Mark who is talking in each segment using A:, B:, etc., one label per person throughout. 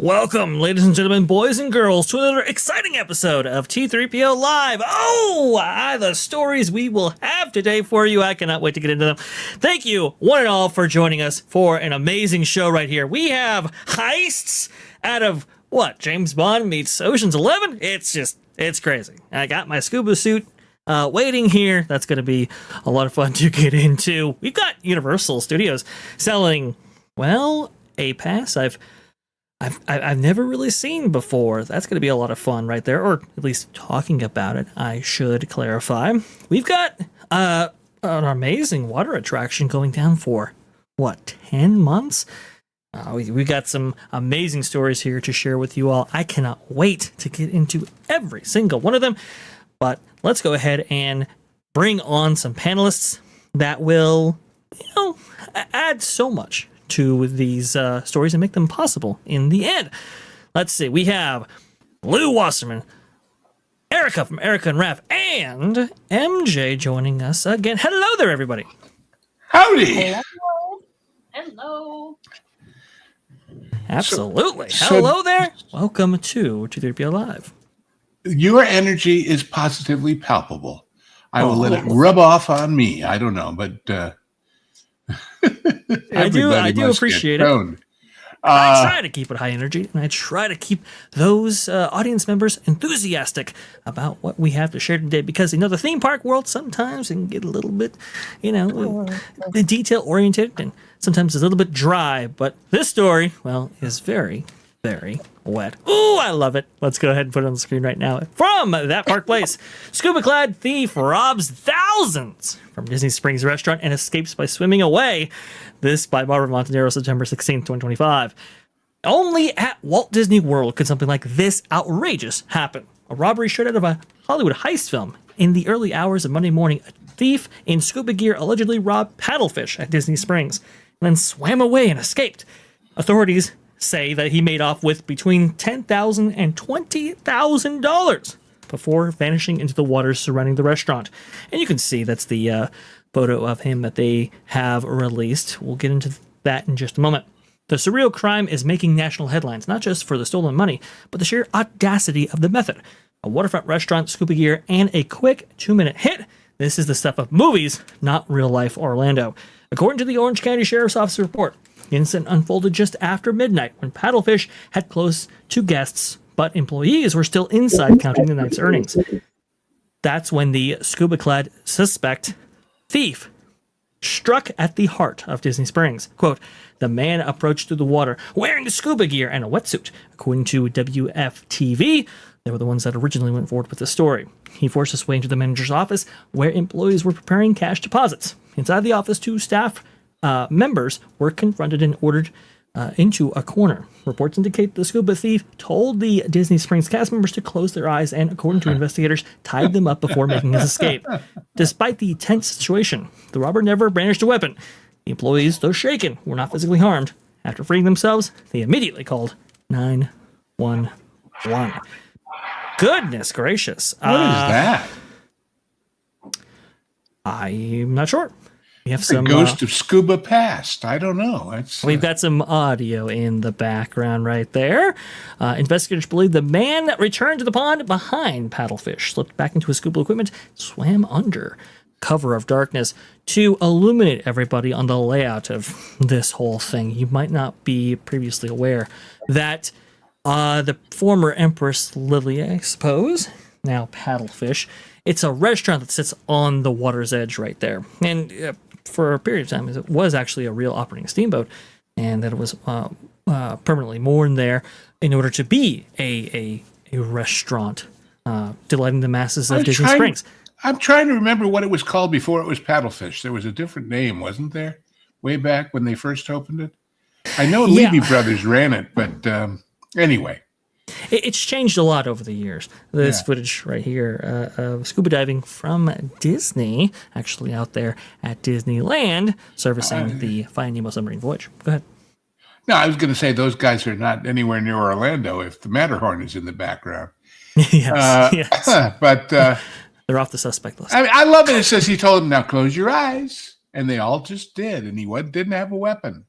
A: Welcome, ladies and gentlemen, boys and girls, to another exciting episode of T3PO Live. The stories we will have today for you. I cannot wait to get into them. Thank you, one and all, for joining us for an amazing show right here. We have heists out of, James Bond meets Ocean's 11? It's crazy. I got my scuba suit waiting here. That's going to be a lot of fun to get into. We've got Universal Studios selling, a pass I've never really seen before. That's going to be a lot of fun right there, or at least talking about it, I should clarify. We've got an amazing water attraction going down for, 10 months? We got some amazing stories here to share with you all. I cannot wait to get into every single one of them, but let's go ahead and bring on some panelists that will, add so much to these stories and make them possible in the end. Let's see. We have Lou Wasserman, Erica from Erica and Raph, and MJ joining us again. Hello there, everybody.
B: Howdy.
C: Hello.
A: Absolutely. Hello there. Welcome to T3PO Live.
B: Your energy is positively palpable. I will let it rub off on me. I don't know, but
A: I do appreciate it. I try to keep it high energy, and I try to keep those audience members enthusiastic about what we have to share today, because the theme park world sometimes can get a little bit detail oriented, and sometimes it's a little bit dry, but this story is very, very wet. Ooh, I love it. Let's go ahead and put it on the screen right now. From That Park Place, scuba-clad thief robs thousands from Disney Springs restaurant and escapes by swimming away. This by Barbara Montenero, September 16th, 2025. Only at Walt Disney World could something like this outrageous happen. A robbery straight out of a Hollywood heist film. In the early hours of Monday morning, a thief in scuba gear allegedly robbed paddlefish at Disney Springs and then swam away and escaped. Authorities say that he made off with between $10,000 and $20,000. before vanishing into the waters surrounding the restaurant. And you can see that's the photo of him that they have released. We'll get into that in just a moment. The surreal crime is making national headlines, not just for the stolen money, but the sheer audacity of the method. A waterfront restaurant, scuba gear, and a quick 2-minute hit. This is the stuff of movies, not real-life Orlando. According to the Orange County Sheriff's Office report, the incident unfolded just after midnight when Paddlefish had closed to guests, but employees were still inside counting the night's earnings. That's when the scuba-clad suspect, thief, struck at the heart of Disney Springs. Quote, the man approached through the water wearing scuba gear and a wetsuit. According to WFTV, they were the ones that originally went forward with the story. He forced his way into the manager's office where employees were preparing cash deposits. Inside the office, 2 staff members were confronted and ordered into a corner. Reports indicate the scuba thief told the Disney Springs cast members to close their eyes and, according to investigators, tied them up before making his escape. Despite the tense situation, the robber never brandished a weapon. The employees, though shaken, were not physically harmed. After freeing themselves, they immediately called 911. Goodness gracious.
B: What is that?
A: I'm not sure. We have
B: The
A: some
B: ghost of Scuba past. I don't know. It's,
A: We've got some audio in the background right there. Investigators believe the man returned to the pond behind Paddlefish, slipped back into his scuba equipment, swam under cover of darkness. To illuminate everybody on the layout of this whole thing, you might not be previously aware that the former Empress Lily, I suppose, now Paddlefish, it's a restaurant that sits on the water's edge right there. And for a period of time, it was actually a real operating steamboat, and that it was permanently moored there in order to be a restaurant delighting the masses of Disney Springs.
B: I'm trying to remember what it was called before it was Paddlefish. There was a different name, wasn't there? Way back when they first opened it. I know Levy Brothers ran it, but anyway.
A: It's changed a lot over the years. This footage right here of scuba diving from Disney, actually out there at Disneyland, servicing the Finding Nemo submarine voyage. Go ahead.
B: No, I was going to say those guys are not anywhere near Orlando if the Matterhorn is in the background.
A: yes.
B: But
A: they're off the suspect list.
B: I mean, I love it. It says he told them, now close your eyes. And they all just did. And he didn't have a weapon.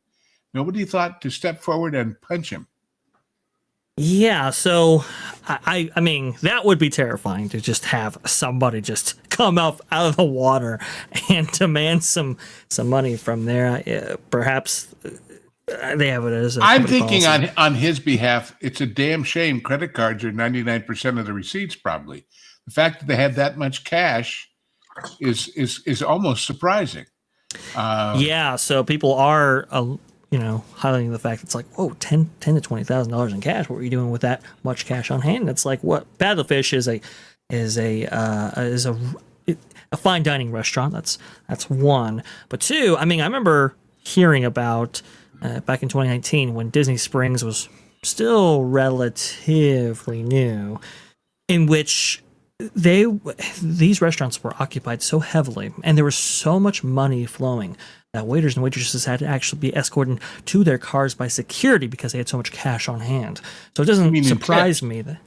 B: Nobody thought to step forward and punch him.
A: Yeah, so I mean, that would be terrifying to just have somebody just come up out of the water and demand some money from there. Perhaps they have it as a
B: I'm thinking
A: policy.
B: on his behalf, it's a damn shame credit cards are 99% of the receipts probably. The fact that they had that much cash is almost surprising.
A: Yeah, so people are highlighting the fact it's like, whoa, $10,000 to $20,000 in cash. What were you doing with that much cash on hand? It's like, what? Paddlefish is a fine dining restaurant. That's one. But two, I mean, I remember hearing about back in 2019 when Disney Springs was still relatively new, in which these restaurants were occupied so heavily and there was so much money flowing that waiters and waitresses had to actually be escorted to their cars by security because they had so much cash on hand. So it doesn't surprise me that.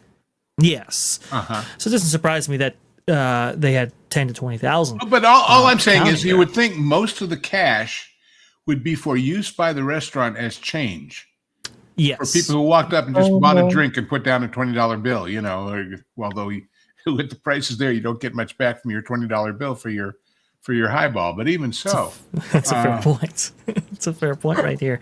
A: Yes. So it doesn't surprise me that they had 10 to 20,000.
B: But all I'm saying is you would think most of the cash would be for use by the restaurant as change.
A: Yes.
B: For people who walked up and just bought a drink and put down a $20 bill, although with the prices there, you don't get much back from your $20 bill for your highball. But even so,
A: that's a fair point. It's a fair point right here.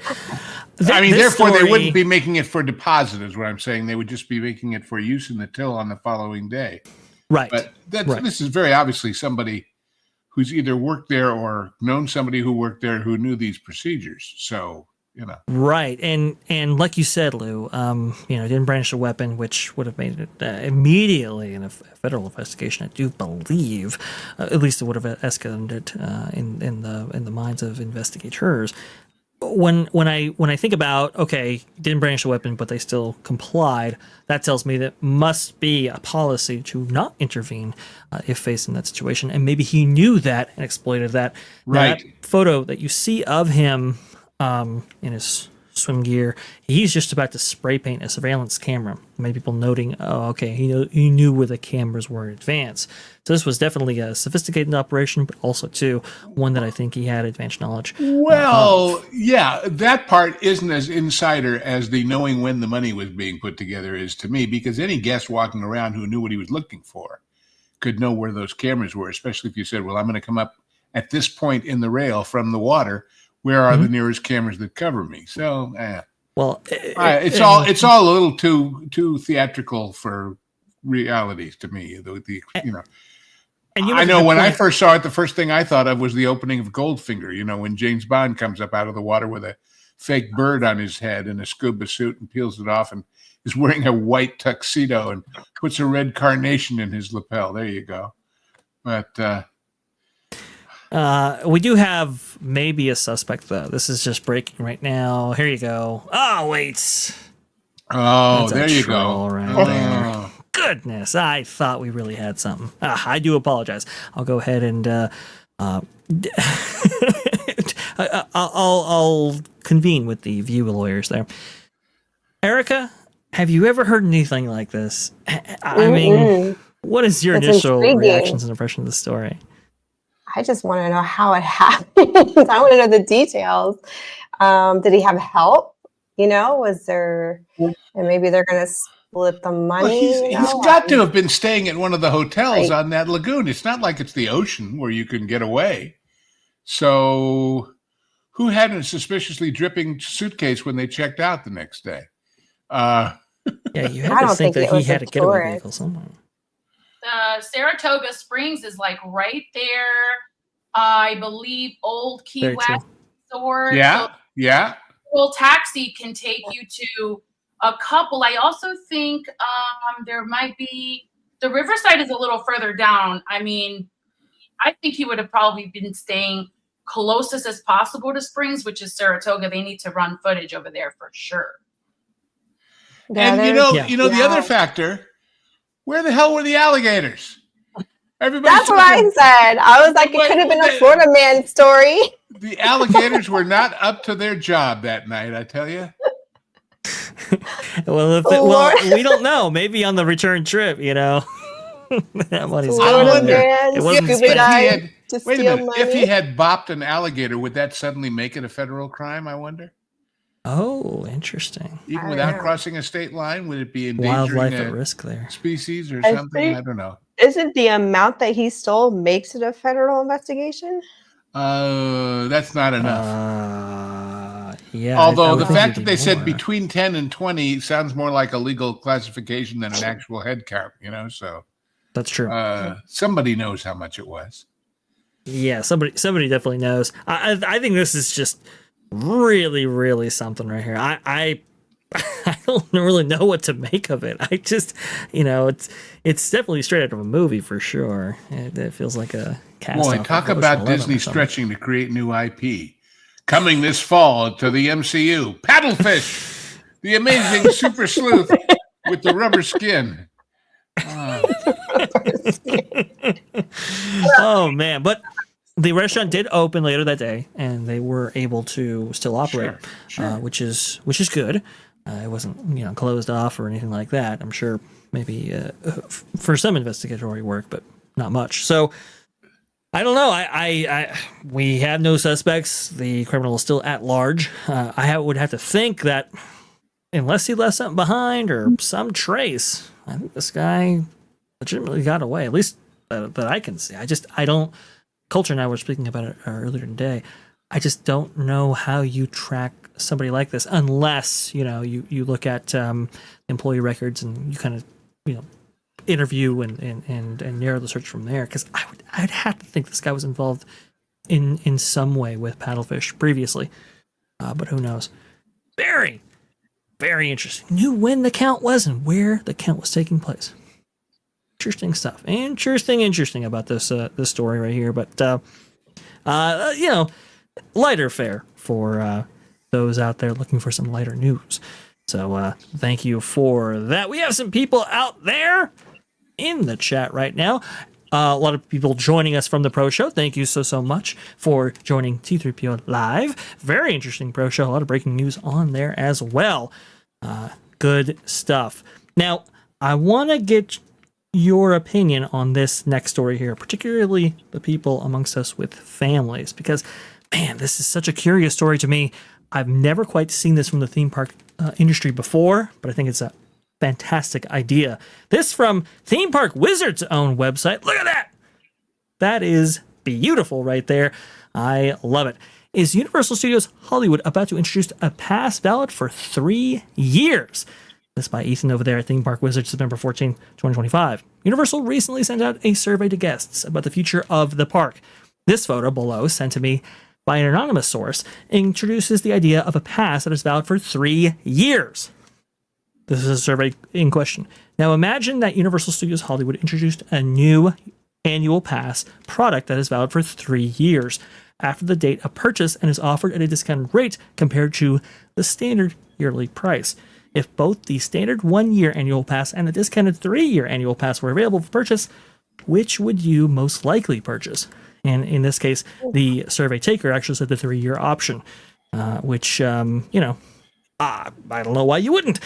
B: Therefore, they wouldn't be making it for deposit, is what I'm saying. They would just be making it for use in the till on the following day.
A: Right.
B: But this is very obviously somebody who's either worked there or known somebody who worked there who knew these procedures. So,
A: Right. And like you said, Lou, didn't brandish a weapon, which would have made it immediately in a federal investigation. I do believe, at least it would have escalated in the minds of investigators. When I think about, okay, didn't brandish a weapon, but they still complied, that tells me that must be a policy to not intervene if faced in that situation. And maybe he knew that and exploited that.
B: Right.
A: That photo that you see of him in his swim gear. He's just about to spray paint a surveillance camera. Many people noting, oh, okay, he knew where the cameras were in advance. So this was definitely a sophisticated operation, but also, too, one that I think he had advanced knowledge of.
B: Yeah, that part isn't as insider as the knowing when the money was being put together is to me, because any guest walking around who knew what he was looking for could know where those cameras were, especially if you said, well, I'm going to come up at this point in the rail from the water. Where are the nearest cameras that cover me? So,
A: well,
B: it's all a little too theatrical for realities to me.
A: And
B: I know when I first saw it, the first thing I thought of was the opening of Goldfinger. You know, when James Bond comes up out of the water with a fake bird on his head and a scuba suit and peels it off and is wearing a white tuxedo and puts a red carnation in his lapel. There you go. But
A: we do have maybe a suspect, though. This is just breaking right now. Here you go. Oh, wait.
B: Oh,
A: That's
B: there you go.
A: Right there. Goodness, I thought we really had something. I do apologize. I'll go ahead and I'll convene with the View lawyers there. Erica, have you ever heard anything like this? I mean, what is your initial reactions and impression of the story?
D: I just want to know how it happened. I want to know the details. Did he have help? You know, was there, and maybe they're going to split the money?
B: He's got to have been staying at one of the hotels on that lagoon. It's not like it's the ocean where you can get away. So who had a suspiciously dripping suitcase when they checked out the next day?
A: Yeah, you had to think that he had a getaway vehicle somewhere.
C: Saratoga Springs is like right there. I believe Old Key West Resort.
B: Yeah,
C: so
B: yeah.
C: Well, taxi can take you to a couple. I also think there might be the Riverside is a little further down. I mean, I think he would have probably been staying closest as possible to Springs, which is Saratoga. They need to run footage over there for sure.
D: Yeah,
B: and the other factor. Where the hell were the alligators?
D: That's what I said. I was like, it could have been a Florida man story.
B: The alligators were not up to their job that night, I tell you.
A: Well, we don't know. Maybe on the return trip, that money's
D: Florida man,
A: it wasn't
B: wait a minute. If he had bopped an alligator, would that suddenly make it a federal crime, I wonder?
A: Oh, interesting.
B: Even without crossing a state line, would it be endangering
A: wildlife at risk there?
B: Species or something? I don't know.
D: Isn't the amount that he stole makes it a federal investigation?
B: That's not enough.
A: Yeah.
B: Although the fact that they said between 10 and 20 sounds more like a legal classification than an actual head count, so.
A: That's true.
B: Somebody knows how much it was.
A: Yeah, somebody definitely knows. I think this is just really, really something right here. I don't really know what to make of it. I just, it's definitely straight out of a movie for sure. It feels like a cast.
B: Boy, talk about Disney stretching to create new IP. Coming this fall to the MCU, Paddlefish, the amazing super sleuth with the rubber skin.
A: Oh man, but the restaurant did open later that day, and they were able to still operate,
B: sure.
A: Which is good. It wasn't closed off or anything like that. I'm sure maybe for some investigatory work, but not much. So I don't know. We have no suspects. The criminal is still at large. I would have to think that unless he left something behind or some trace, I think this guy legitimately got away. At least that I can see. I don't. Culture and I were speaking about it earlier today. I just don't know how you track somebody like this unless you look at employee records and you kind of interview and narrow the search from there. Because I'd have to think this guy was involved in some way with Paddlefish previously, but who knows? Very, very interesting. Knew when the count was and where the count was taking place. Interesting stuff. Interesting about this story right here. But lighter fare for those out there looking for some lighter news. So thank you for that. We have some people out there in the chat right now. A lot of people joining us from the pro show. Thank you so much for joining T3PO Live. Very interesting pro show. A lot of breaking news on there as well. Good stuff. Now, I want to get your opinion on this next story here, particularly the people amongst us with families, because, man, this is such a curious story to me. I've never quite seen this from the theme park industry before, but I think it's a fantastic idea. This from Theme Park Wizard's own website. Look at that. That is beautiful right there. I love it. Is Universal Studios Hollywood about to introduce a pass valid for 3 years? This by Ethan over there at Theme Park Wizard, September 14, 2025. Universal recently sent out a survey to guests about the future of the park. This photo below, sent to me by an anonymous source, introduces the idea of a pass that is valid for 3 years. This is a survey in question. Now imagine that Universal Studios Hollywood introduced a new annual pass product that is valid for 3 years after the date of purchase and is offered at a discounted rate compared to the standard yearly price. If both the standard 1-year annual pass and the discounted 3-year annual pass were available for purchase, which would you most likely purchase? And in this case, the survey taker actually said the 3-year option, which, I don't know why you wouldn't.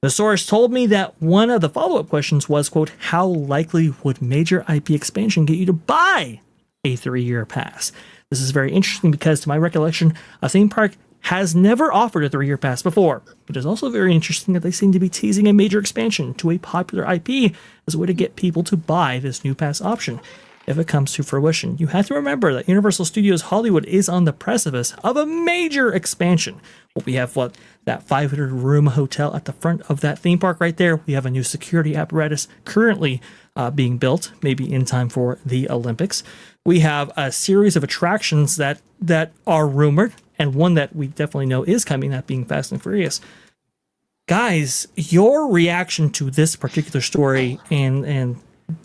A: The source told me that one of the follow-up questions was, quote, how likely would major IP expansion get you to buy a 3-year pass? This is very interesting because, to my recollection, a theme park has never offered a 3-year pass before. It is also very interesting that they seem to be teasing a major expansion to a popular IP as a way to get people to buy this new pass option. If it comes to fruition, you have to remember that Universal Studios Hollywood is on the precipice of a major expansion. Well, we have that 500-room hotel at the front of that theme park right there. We have a new security apparatus currently being built, maybe in time for the Olympics. We have a series of attractions that are rumored, and one that we definitely know is coming, that being Fast and Furious. Guys, your reaction to this particular story and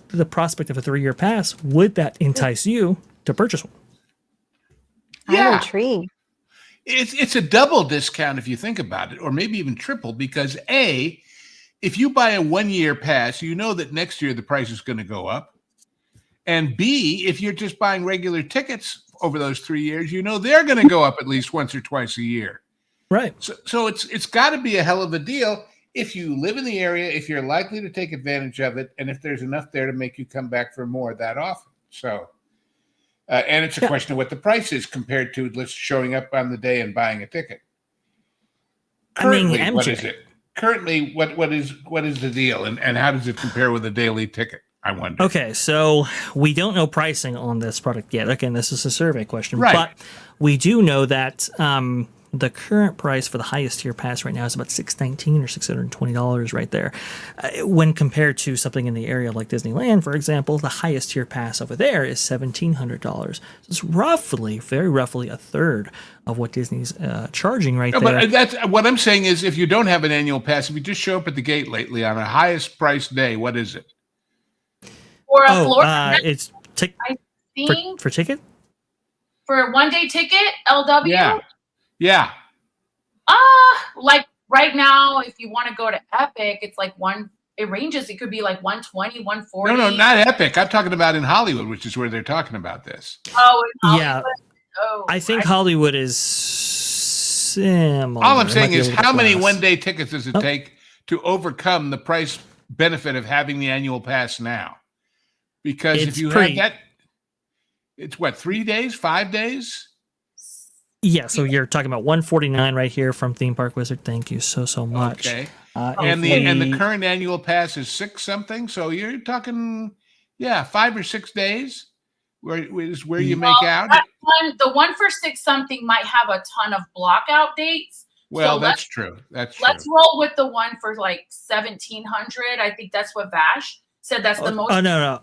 A: the prospect of a 3-year pass, would that entice you to purchase one?
D: I'm intrigued.
B: It's a double discount if you think about it, or maybe even triple, because A, if you buy a 1-year pass, you know that next year the price is going to go up. And B, if you're just buying regular tickets over those 3 years, you know they're going to go up at least once or twice a year.
A: Right.
B: So it's got to be a hell of a deal if you live in the area, if you're likely to take advantage of it, and if there's enough there to make you come back for more that often. So, and it's a question of what the price is compared to just showing up on the day and buying a ticket. Currently, what is it? Currently, what is the deal, and how does it compare with a daily ticket? I wonder.
A: Okay, so we don't know pricing on this product yet. Again, this is a survey question,
B: right.
A: But we do know that the current price for the highest tier pass right now is about $619 or $620 right there. When compared to something in the area like Disneyland, for example, the highest tier pass over there is $1,700. So it's very roughly a third of what Disney's charging right there.
B: But that's what I'm saying is, if you don't have an annual pass, if you just show up at the gate lately on a highest price day, what is it?
C: For a Florida,
A: it's
C: I think
A: for ticket?
C: For a 1-day ticket, LW.
B: Yeah.
C: Like right now, if you want to go to Epic, it's like it ranges. It could be like 120, 140.
B: No, not Epic. I'm talking about in Hollywood, which is where they're talking about this.
C: Oh, in Hollywood?
A: Yeah.
C: Oh,
A: I think Hollywood is similar.
B: All I'm saying is, how many 1-day tickets does it take to overcome the price benefit of having the annual pass now? Because if you have that, it's what, 3 days, 5 days?
A: Yeah, so you're talking about $149 right here from Theme Park Wizard. Thank you so much.
B: Okay. And the current annual pass is 6 something. So you're talking, 5 or 6 days where you make out.
C: The one for 6 something might have a ton of blockout dates.
B: Well,
C: so
B: that's true. Let's
C: roll with the one for like 1,700. I think that's what Vash said. That's the most.
A: Oh no.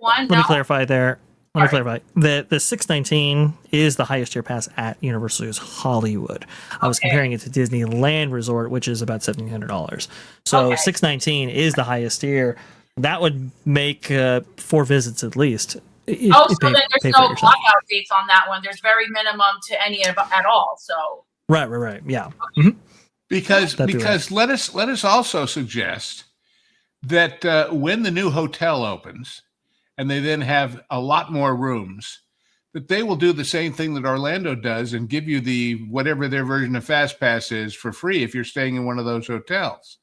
C: One.
A: Let me clarify there. Let me clarify. The $619 is the highest tier pass at Universal Studios Hollywood. I was comparing it to Disneyland Resort, which is about $1,700. So $619 is the highest tier. That would make 4 visits at least.
C: So then there's no blockout dates on that one. There's very minimum to any at all. So
A: right. Yeah.
C: Okay.
A: Mm-hmm.
B: Because let us also suggest that when the new hotel opens, and they then have a lot more rooms, that they will do the same thing that Orlando does and give you the whatever their version of Fast Pass is for free if you're staying in one of those hotels.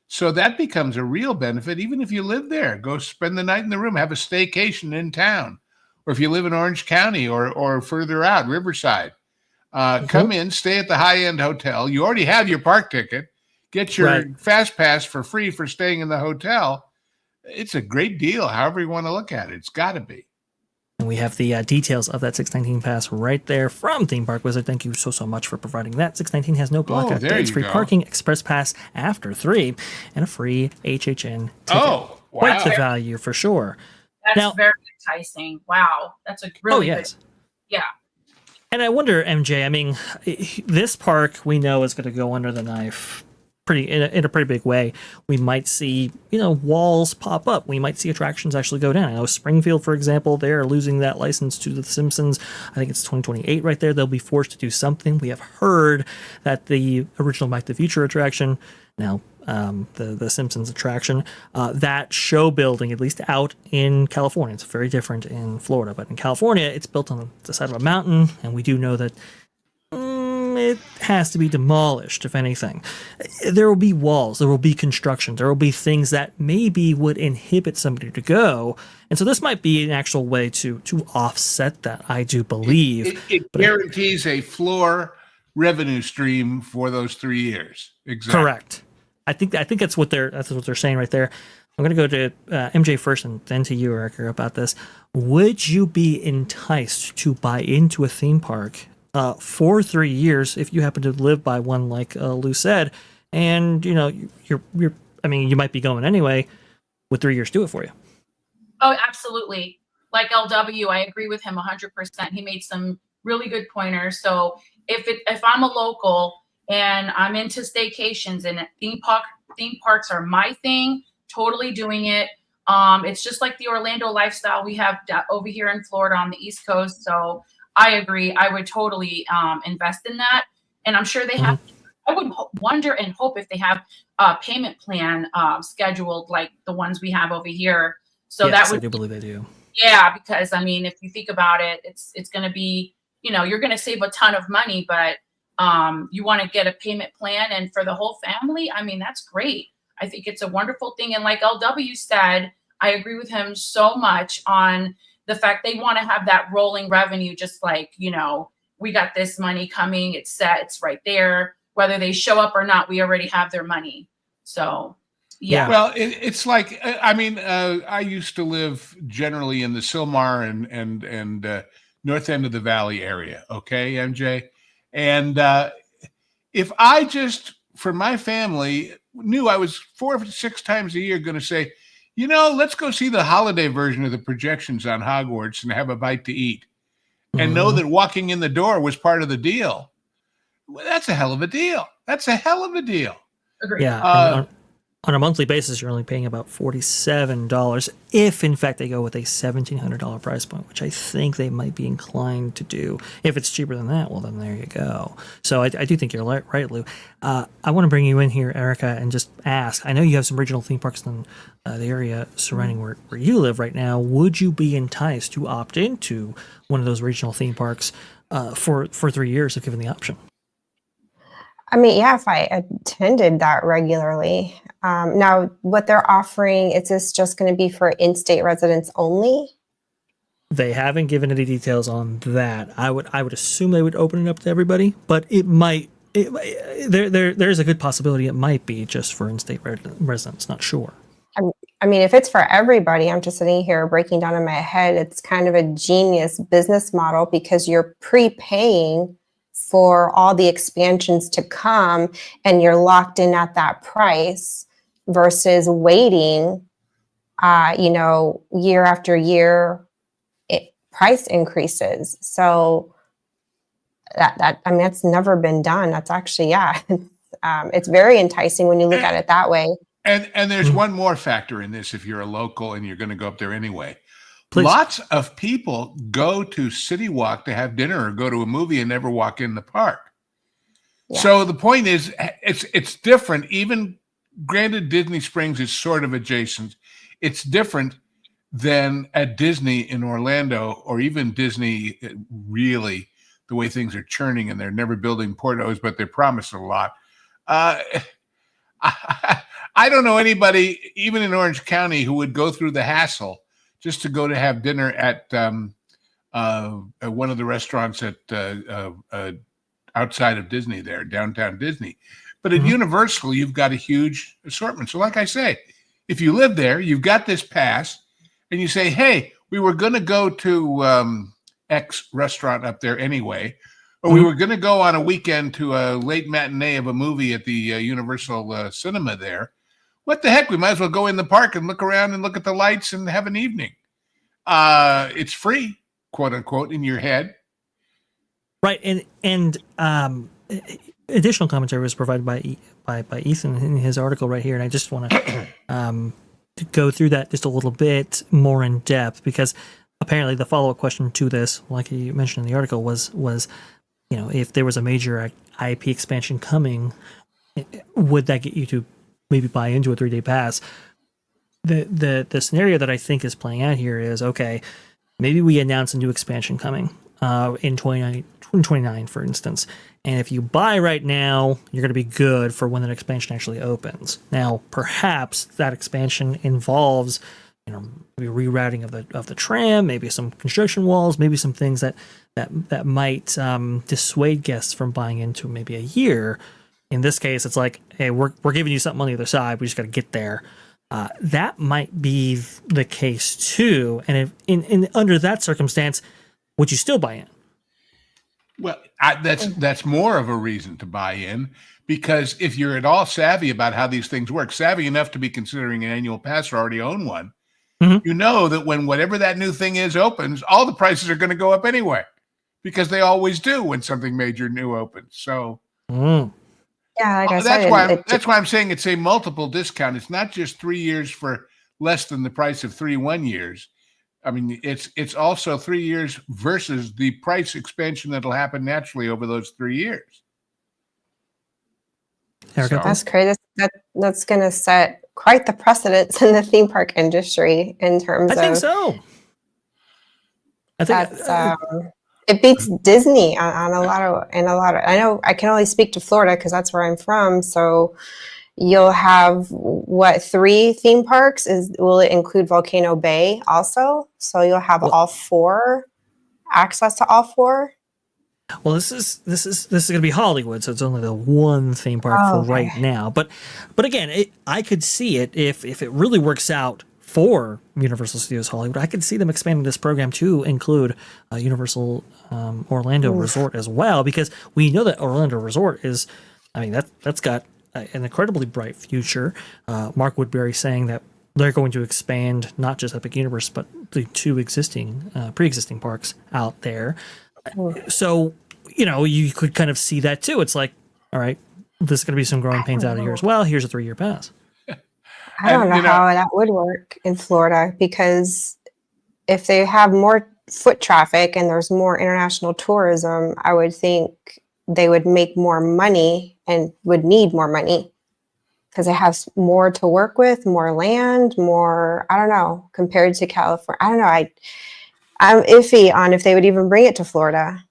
B: So that becomes a real benefit, even if you live there. Go spend the night in the room, have a staycation in town. Or if you live in Orange County or further out, Riverside, come in, stay at the high-end hotel. You already have your park ticket. Get your Fast Pass for free for staying in the hotel. It's a great deal, however you want to look at it. It's got to be.
A: And we have the details of that 619 pass right there from Theme Park Wizard. Thank you so much for providing that. 619 has no blockout dates, free parking, express pass after 3, and a free HHN ticket.
B: Oh, wow.
A: Quite the value for sure.
C: That's very enticing. Wow. That's a really good. Yeah.
A: And I wonder, MJ, I mean, this park we know is going to go under the knife in a pretty big way. We might see, walls pop up. We might see attractions actually go down. I know Springfield, for example, they're losing that license to The Simpsons. I think it's 2028 right there. They'll be forced to do something. We have heard that the original Back to the Future attraction, now the Simpsons attraction, that show building, at least out in California, it's very different in Florida, but in California, it's built on the side of a mountain, and we do know that it has to be demolished, if anything. There will be walls, there will be construction, there will be things that maybe would inhibit somebody to go. And so this might be an actual way to offset that, I do believe.
B: It guarantees a floor revenue stream for those 3 years. Exactly.
A: Correct. I think that's what they're saying right there. I'm going to go to MJ first and then to you, Erica, about this. Would you be enticed to buy into a theme park for 3 years if you happen to live by one, like Lou said, and you're I mean, you might be going anyway? Would 3 years do it for you?
C: Oh, absolutely. Like LW, I agree with him 100%. He made some really good pointers. So if I'm a local and I'm into staycations and theme parks are my thing, totally doing it. It's just like the Orlando lifestyle we have over here in Florida on the East Coast. So I agree. I would totally invest in that. And I'm sure they have, I would wonder and hope if they have a payment plan scheduled like the ones we have over here. So
A: yes,
C: that would,
A: I do believe they do.
C: Yeah, because I mean, if you think about it, it's going to be, you're going to save a ton of money, but you want to get a payment plan and for the whole family, I mean, that's great. I think it's a wonderful thing. And like LW said, I agree with him so much on the fact they want to have that rolling revenue, just like, we got this money coming, it's set, it's right there. Whether they show up or not, we already have their money. So, yeah.
B: Well, it's like, I mean, I used to live generally in the Sylmar and north end of the valley area. Okay, MJ. And if I just, for my family, knew I was 4 or 6 times a year going to say, let's go see the holiday version of the projections on Hogwarts and have a bite to eat, and know that walking in the door was part of the deal. Well, that's a hell of a deal. That's a hell of a deal.
C: Agreed.
A: Yeah. On a monthly basis, you're only paying about $47 if, in fact, they go with a $1,700 price point, which I think they might be inclined to do. If it's cheaper than that, well, then there you go. So I do think you're right, Lou. I want to bring you in here, Erica, and just ask. I know you have some regional theme parks in the area surrounding where you live right now. Would you be enticed to opt into one of those regional theme parks for 3 years if given the option?
D: I mean, yeah, if I attended that regularly. Now, what they're offering, is this just going to be for in-state residents only?
A: They haven't given any details on that. I would assume they would open it up to everybody, but it might. There's a good possibility it might be just for in-state residents. Not sure.
D: I mean, if it's for everybody, I'm just sitting here breaking down in my head. It's kind of a genius business model because you're prepaying for all the expansions to come and you're locked in at that price versus waiting, year after year, price increases. So that's never been done. That's actually, it's very enticing when you look at it that way.
B: And there's one more factor in this. If you're a local and you're going to go up there anyway,
A: please.
B: Lots of people go to City Walk to have dinner or go to a movie and never walk in the park. Yeah. So the point is, it's different. Even granted, Disney Springs is sort of adjacent. It's different than at Disney in Orlando, or even Disney, really, the way things are churning, and they're never building portos, but they're promising a lot. I don't know anybody, even in Orange County, who would go through the hassle just to go to have dinner at one of the restaurants at outside of Disney there, downtown Disney. But at Universal, you've got a huge assortment. So like I say, if you live there, you've got this pass, and you say, hey, we were going to go to X restaurant up there anyway, or we were going to go on a weekend to a late matinee of a movie at the Universal Cinema there. What the heck? We might as well go in the park and look around and look at the lights and have an evening. It's free, quote unquote, in your head.
A: Right, and additional commentary was provided by Ethan in his article right here, and I just want to go through that just a little bit more in depth, because apparently the follow-up question to this, like you mentioned in the article, was if there was a major IP expansion coming, would that get you to maybe buy into a 3-day pass? The scenario that I think is playing out here is, okay, maybe we announce a new expansion coming in 2029, for instance. And if you buy right now, you're going to be good for when that expansion actually opens. Now, perhaps that expansion involves, maybe rerouting of the tram, maybe some construction walls, maybe some things that might dissuade guests from buying into maybe a year. In this case, it's like, hey, we're giving you something on the other side. We just got to get there. That might be the case too. And if in under that circumstance, would you still buy in?
B: Well, that's more of a reason to buy in, because if you're at all savvy about how these things work, savvy enough to be considering an annual pass or already own one, you know that when whatever that new thing is opens, all the prices are going to go up anyway, because they always do when something major new opens. So
D: yeah, like I
B: said, that's why I'm saying it's a multiple discount. It's not just 3 years for less than the price of 3 1 years. I mean, it's also 3 years versus the price expansion that'll happen naturally over those 3 years.
A: Erica?
D: That's crazy. That's going to set quite the precedence in the theme park industry in terms of.
A: I think so. I think
D: it beats Disney on a lot of. I know I can only speak to Florida because that's where I'm from. So you'll have 3 theme parks? Will it include Volcano Bay also? So you'll have all 4, access to all 4.
A: Well, this is going to be Hollywood, so it's only the one theme park for right now. But again, I could see it if it really works out for Universal Studios Hollywood. I could see them expanding this program to include Universal Orlando Resort as well, because we know that Orlando Resort is, that's got an incredibly bright future. Mark Woodbury saying that they're going to expand not just Epic Universe, but the 2 pre-existing parks out there. So, you could kind of see that too. It's like, all right, there's going to be some growing pains out of here as well. Here's a 3-year pass.
D: I don't know how that would work in Florida, because if they have more foot traffic and there's more international tourism, I would think they would make more money and would need more money because they have more to work with, more land, more, I don't know, compared to California. I don't know. I'm iffy on if they would even bring it to Florida.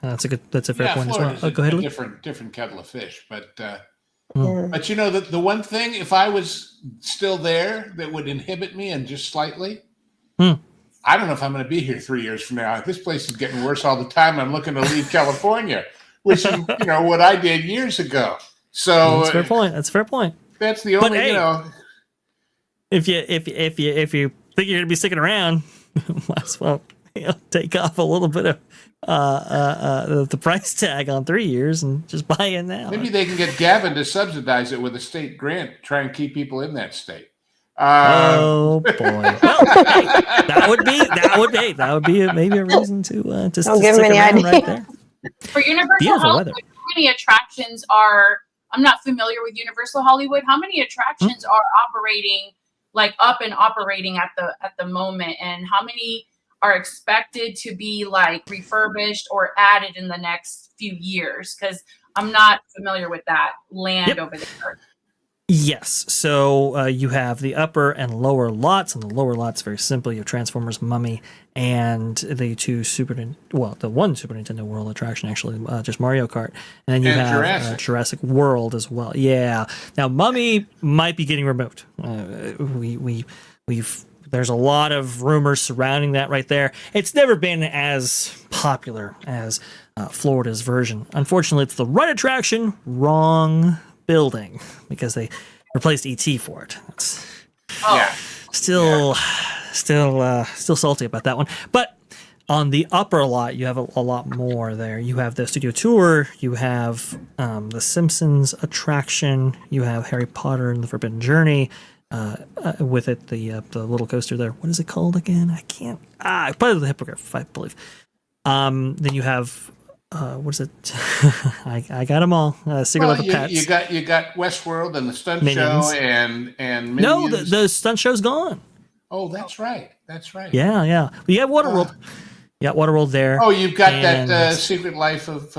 A: That's a fair point as well. Go ahead,
B: Luke. Different kettle of fish, but the one thing, if I was still there, that would inhibit me, and just slightly, I don't know if I'm going to be here 3 years from now. This place is getting worse all the time. I'm looking to leave California, which is what I did years ago. So
A: that's a fair point. That's a fair point.
B: That's the only
A: If you think you're going to be sticking around, might as well take off a little bit of the price tag on 3 years and just buy in now.
B: Maybe they can get Gavin to subsidize it with a state grant, try and keep people in that state.
A: Oh boy! Well, hey, that would be maybe a reason to
D: don't give them any idea.
A: Right there.
C: For Universal Hollywood, how many attractions are? I'm not familiar with Universal Hollywood. How many attractions are operating, like up and operating at the moment, and how many are expected to be like refurbished or added in the next few years? Because I'm not familiar with that land over there.
A: Yes. So you have the upper and lower lots, and the lower lots very simply you have Transformers, Mummy, and the the one Super Nintendo World attraction actually, just Mario Kart, and then you
B: And
A: have Jurassic World as well. Yeah. Now Mummy might be getting removed. There's a lot of rumors surrounding that right there. It's never been as popular as Florida's version. Unfortunately, it's the right attraction, wrong building, because they replaced ET for it. It's still salty about that one. But on the upper lot, you have a lot more there. You have the Studio Tour, you have the Simpsons attraction, you have Harry Potter and the Forbidden Journey. With it, the little coaster there. What is it called again? I can't. Probably the Hippogriff, I believe. Then you have what is it? I got them all. Secret Life of Pets.
B: You got Westworld and the stunt
A: Minions.
B: show and Minions.
A: No, the stunt show's gone.
B: Oh, that's right.
A: Yeah. You have Waterworld. You got Waterworld there.
B: Oh, you've got that Secret Life of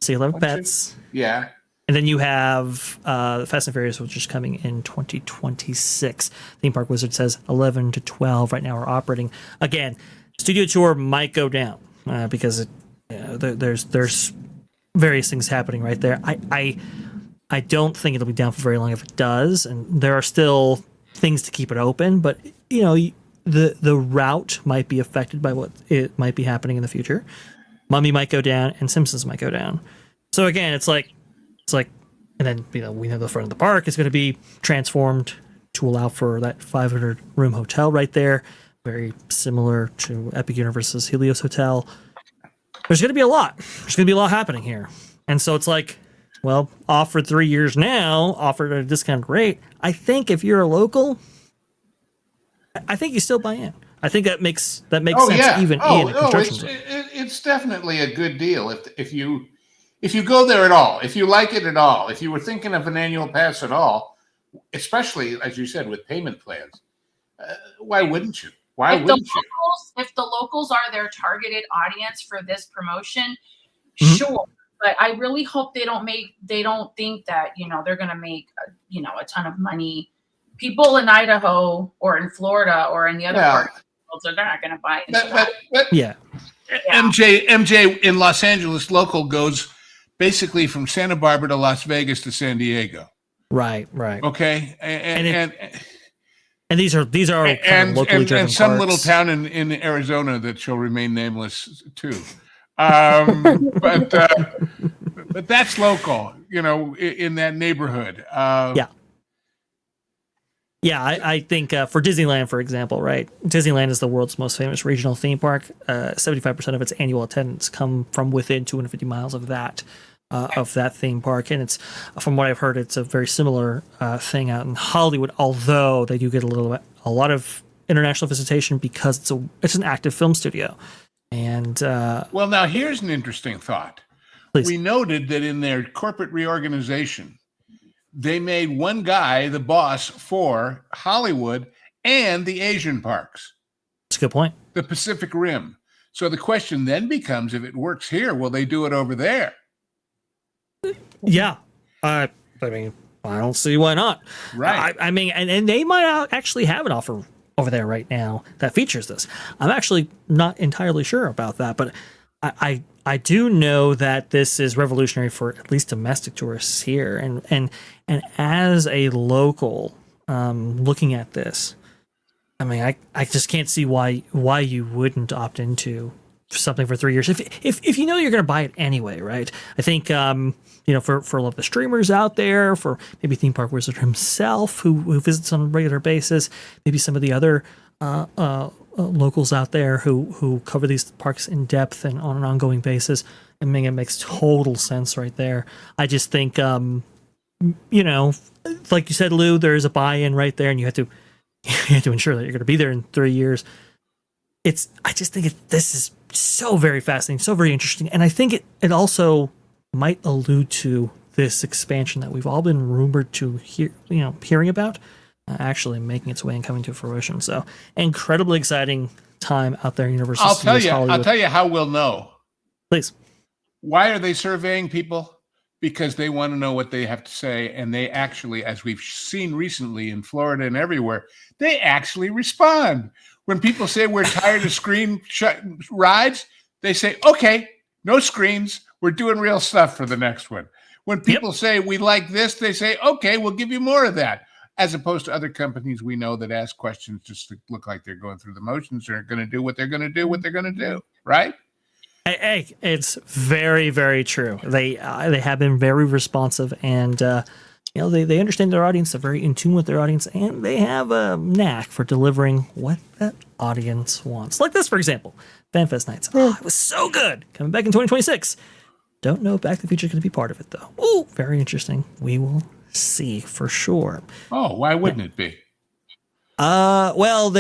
A: Secret Life of Pets.
B: Yeah.
A: And then you have Fast and Furious, which is coming in 2026. Theme Park Wizard says 11 to 12 right now are operating. Again, Studio Tour might go down because there's various things happening right there. I don't think it'll be down for very long if it does, and there are still things to keep it open. But the route might be affected by what it might be happening in the future. Mummy might go down, and Simpsons might go down. So again, it's like, and then we know the front of the park is going to be transformed to allow for that 500 room hotel right there, very similar to Epic Universe's Helios Hotel. There's going to be a lot. There's going to be a lot happening here, and so it's like, well, offered 3 years now, offered at a discounted rate. I think if you're a local, I think you still buy in. I think that makes sense even in a construction zone.
B: It's definitely a good deal if you go there at all, if you like it at all, if you were thinking of an annual pass at all, especially, as you said, with payment plans, why wouldn't you?
C: If the locals are their targeted audience for this promotion, sure. But I really hope they don't think that, they're going to make, a ton of money. People in Idaho or in Florida or in the other parts of the world, so they're not going to buy it.
B: But MJ in Los Angeles local goes basically from Santa Barbara to Las Vegas to San Diego.
A: Right.
B: Okay.
A: And these are kind of locally driven
B: and some
A: parks.
B: little town in Arizona that shall remain nameless too. But that's local, in that neighborhood.
A: Yeah, I think for Disneyland, for example, right? Disneyland is the world's most famous regional theme park. 75% of its annual attendance come from within 250 miles of that theme park, and it's, from what I've heard, it's a very similar thing out in Hollywood. Although they do get a lot of international visitation because it's an active film studio. And
B: well, now here's an interesting thought.
A: Please.
B: We noted that in their corporate reorganization, they made one guy the boss for Hollywood and the Asian parks.
A: That's a good point.
B: The Pacific Rim. So the question then becomes, if it works here, will they do it over there?
A: Yeah. I mean, I don't see why not.
B: Right.
A: I mean, and they might actually have an offer over there right now that features this. I'm actually not entirely sure about that, but I do know that this is revolutionary for at least domestic tourists here, and as a local looking at this, I mean, I just can't see why you wouldn't opt into something for 3 years if you know you're going to buy it anyway, right? I think for a lot of the streamers out there, for maybe Theme Park Wizard himself who visits on a regular basis, maybe some of the other locals out there who cover these parks in depth and on an ongoing basis. I mean, it makes total sense right there. I just think, like you said, Lou, there's a buy-in right there, and you have to ensure that you're going to be there in 3 years. I just think this is so very fascinating, so very interesting, and I think it also might allude to this expansion that we've all been rumored to hearing about. Actually making its way and coming to fruition. So incredibly exciting time out there in Universal Studios Hollywood.
B: I'll tell you how we'll know.
A: Please.
B: Why are they surveying people? because they want to know what they have to say. And they actually, as we've seen recently in Florida and everywhere, they actually respond. When people say we're tired of screen rides, they say, okay, no screens. We're doing real stuff for the next one. When people say we like this, they say, okay, we'll give you more of that. As opposed to other companies we know that ask questions just to look like they're going through the motions. They're going to do what they're going to do, right?
A: Hey, it's very, very true. They have been very responsive, and they understand their audience. They're very in tune with their audience, and they have a knack for delivering what that audience wants. Like this, for example, FanFest Nights. Oh, it was so good. Coming back in 2026. Don't know if Back to the Future is going to be part of it, though. Oh, very interesting. We will see for sure.
B: Oh, why wouldn't it be?
A: Well,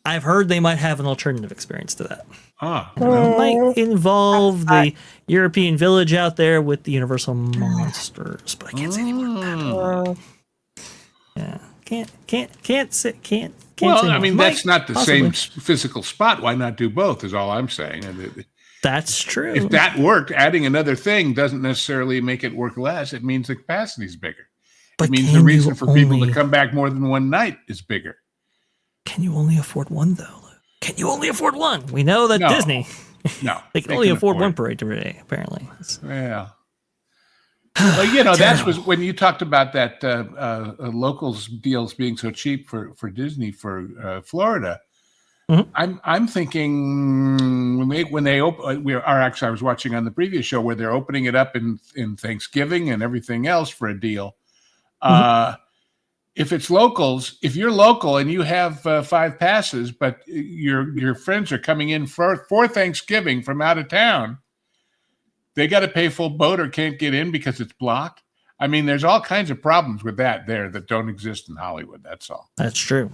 A: I've heard they might have an alternative experience to that.
B: It
A: might involve the European village out there with the Universal monsters, but I can't say any more about it. Yeah, can't say.
B: Well, I mean, that's not the same physical spot. Why not do both? Is all I'm saying.
A: That's true.
B: If that worked, adding another thing doesn't necessarily make it work less. It means the capacity is bigger. But it means the reason for people to come back more than one night is bigger.
A: Can you only afford one, though? Can you only afford one? We know that Disney, they can only afford one parade today, apparently.
B: Yeah. Well, that was when you talked about that locals deals being so cheap for Disney for Florida. Mm-hmm. I'm thinking when they open, I was watching on the previous show where they're opening it up in Thanksgiving and everything else for a deal. If it's locals, if you're local and you have 5 passes, but your friends are coming in for Thanksgiving from out of town, they got to pay full boat or can't get in because it's blocked. I mean, there's all kinds of problems with that don't exist in Hollywood. That's all.
A: That's true.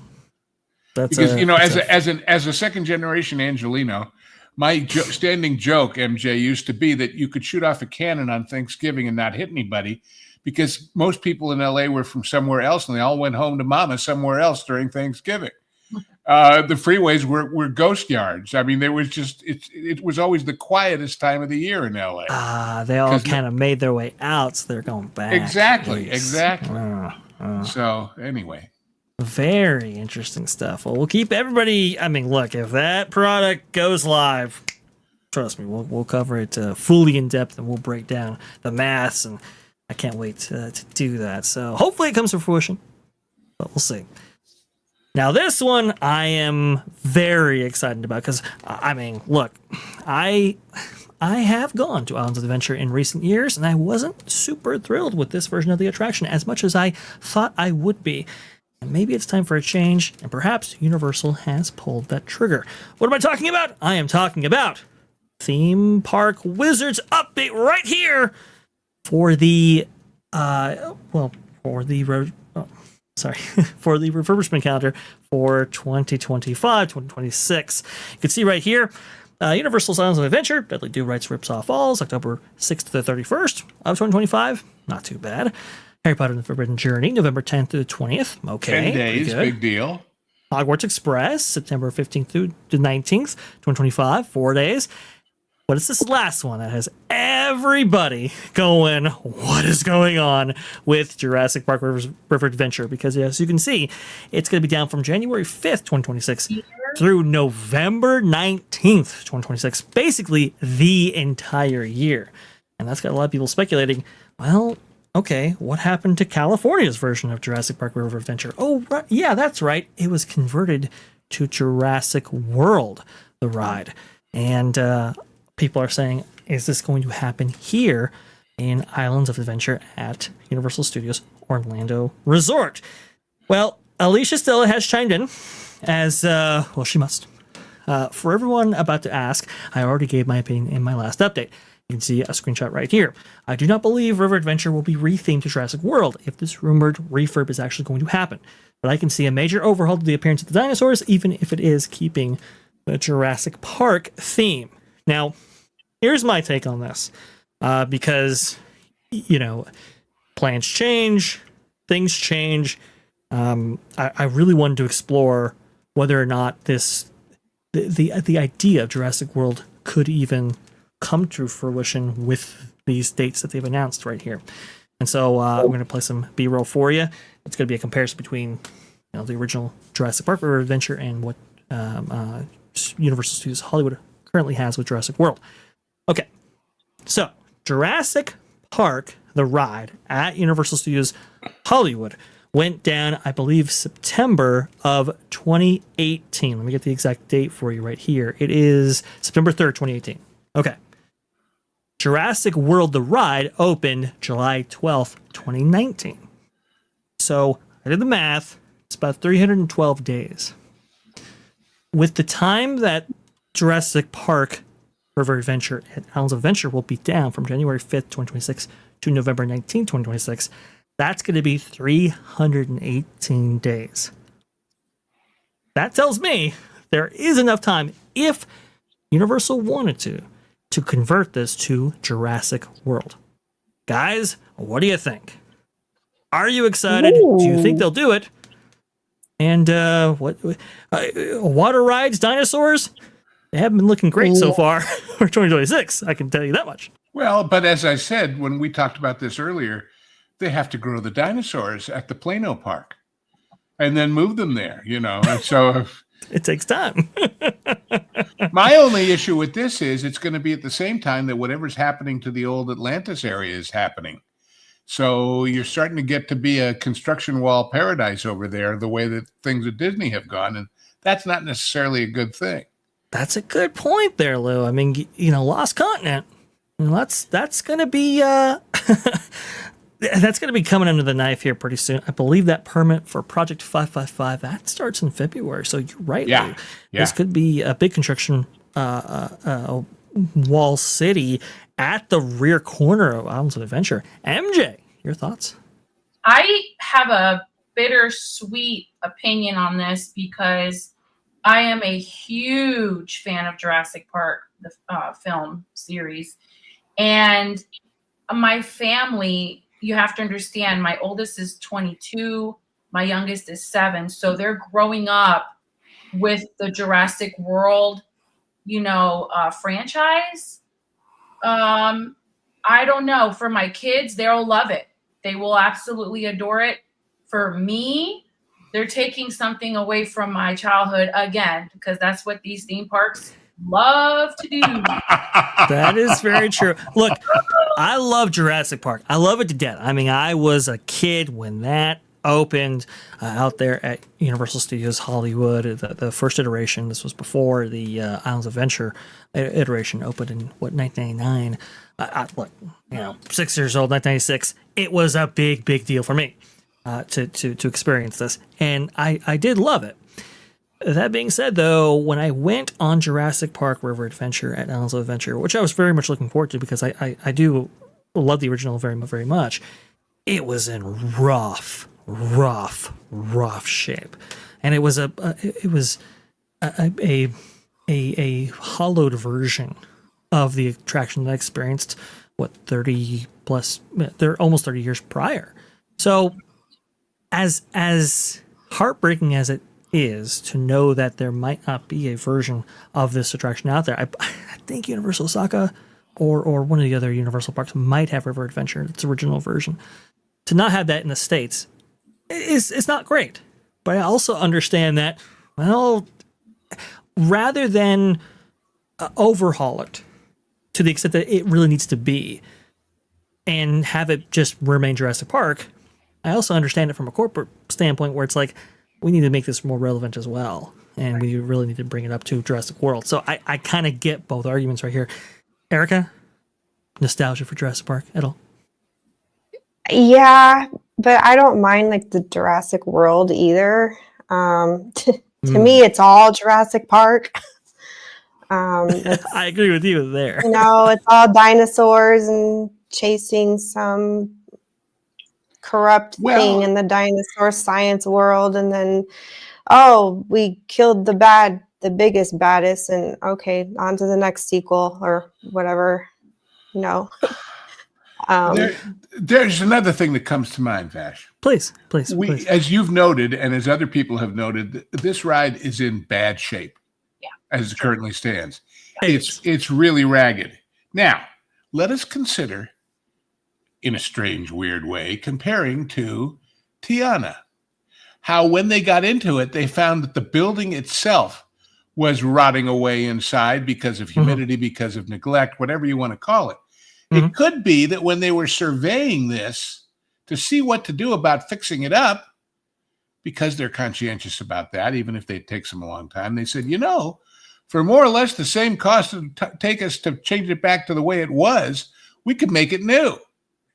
B: Because as a second generation Angelino, my standing joke, MJ, used to be that you could shoot off a cannon on Thanksgiving and not hit anybody, because most people in LA were from somewhere else and they all went home to mama somewhere else during Thanksgiving. The freeways were ghost yards. I mean, there was it was always the quietest time of the year in LA.
A: They all kind of made their way out, so they're going back.
B: Exactly. So anyway.
A: Very interesting stuff. Well, we'll keep everybody. I mean, look, if that product goes live, trust me, we'll cover it fully in depth, and we'll break down the maths, and I can't wait to do that. So hopefully it comes to fruition, but we'll see. Now, this one I am very excited about because, I mean, look, I have gone to Islands of Adventure in recent years, and I wasn't super thrilled with this version of the attraction as much as I thought I would be. And maybe it's time for a change, and perhaps Universal has pulled that trigger. What am I talking about? I am talking about Theme Park Wizards update right here for the for the refurbishment calendar for 2025-2026. You can see right here, Universal's Islands of Adventure, Deadly Do Rights Ripsaw Falls, October 6th to the 31st of 2025. Not too bad. Harry Potter and the Forbidden Journey, November 10th through the 20th. Okay.
B: 10 days, big deal.
A: Hogwarts Express, September 15th through the 19th, 2025, 4 days. But it's this last one that has everybody going, what is going on with Jurassic Park River Adventure? Because as you can see, it's going to be down from January 5th, 2026 through November 19th, 2026. Basically, the entire year. And that's got a lot of people speculating, well, okay, what happened to California's version of Jurassic Park River Adventure? Oh, right, yeah, that's right. It was converted to Jurassic World, the ride. And people are saying, is this going to happen here in Islands of Adventure at Universal Studios Orlando Resort? Well, Alicia Stella has chimed in as, well, she must. For everyone about to ask, I already gave my opinion in my last update. You can see a screenshot right here. I do not believe River Adventure will be rethemed to Jurassic World if this rumored refurb is actually going to happen. But I can see a major overhaul to the appearance of the dinosaurs, even if it is keeping the Jurassic Park theme. Now, here's my take on this. Because, plans change, things change. I really wanted to explore whether or not the idea of Jurassic World could even come to fruition with these dates that they've announced right here. And so I'm going to play some B-roll for you. It's going to be a comparison between the original Jurassic Park River Adventure and what Universal Studios Hollywood currently has with Jurassic World. Okay, so Jurassic Park, the ride at Universal Studios Hollywood, went down, I believe, September of 2018. Let me get the exact date for you right here. It is September 3rd, 2018. Okay. Jurassic World, the ride, opened July 12th, 2019. So I did the math. It's about 312 days. With the time that Jurassic Park River Adventure and Islands of Adventure will be down from January 5th, 2026 to November 19th, 2026, that's going to be 318 days. That tells me there is enough time, if Universal wanted to convert this to Jurassic World. Guys, what do you think? Are you excited?
D: Ooh.
A: Do you think they'll do it? And water rides, dinosaurs, they haven't been looking great so far for 2026. I can tell you that much.
B: Well, but as I said, when we talked about this earlier, they have to grow the dinosaurs at the Plano Park and then move them there, And so
A: it takes time.
B: my only issue with this is it's going to be at the same time that whatever's happening to the old Atlantis area is happening. So you're starting to get to be a construction wall paradise over there, the way that things at Disney have gone. And that's not necessarily a good thing.
A: That's a good point there, Lou. I mean, Lost Continent. That's going to be that's going to be coming under the knife here pretty soon. I believe that permit for Project 555 that starts in February. So you're right,
B: Yeah.
A: Lou. This could be a big construction wall city at the rear corner of Islands of Adventure. MJ, your thoughts?
C: I have a bittersweet opinion on this because I am a huge fan of Jurassic Park, the film series. And my family, you have to understand, my oldest is 22, my youngest is 7. So they're growing up with the Jurassic World, franchise. I don't know. For my kids, they'll love it. They will absolutely adore it. For me, they're taking something away from my childhood again, because that's what these theme parks love to do.
A: That is very true. Look, I love Jurassic Park. I love it to death. I mean, I was a kid when that opened out there at Universal Studios Hollywood, the first iteration. This was before the Islands of Adventure iteration opened in 1999. 6 years old, 1996. It was a big deal for me to experience this, and I did love it. That being said, though, when I went on Jurassic Park River Adventure at Islands of Adventure, which I was very much looking forward to because I do love the original very much, it was in rough shape, and it was a hollowed version of the attraction that I experienced 30 plus, they're almost 30 years prior. So as heartbreaking as it is to know that there might not be a version of this attraction out there, I think Universal Osaka or one of the other Universal parks might have River Adventure, its original version. To not have that in the States is not great. But I also understand that, well, rather than overhaul it to the extent that it really needs to be and have it just remain Jurassic Park, I also understand it from a corporate standpoint where it's like, we need to make this more relevant as well. And we really need to bring it up to Jurassic World. So I kind of get both arguments right here. Erica, nostalgia for Jurassic Park at all?
D: Yeah, but I don't mind like the Jurassic World either. To me, it's all Jurassic Park.
A: I agree with you there.
D: It's all dinosaurs and chasing some corrupt thing in the dinosaur science world, and then we killed the biggest baddest, and okay, on to the next sequel or whatever.
B: There's another thing that comes to mind, Vash.
A: Please.
B: As you've noted, and as other people have noted, this ride is in bad shape.
C: Yeah,
B: as it currently stands. It's really ragged. Now, let us consider in a strange, weird way, comparing to Tiana. How when they got into it, they found that the building itself was rotting away inside because of humidity, because of neglect, whatever you want to call it. It could be that when they were surveying this to see what to do about fixing it up, because they're conscientious about that, even if it takes them a long time, they said, for more or less the same cost it would take us to change it back to the way it was, we could make it new.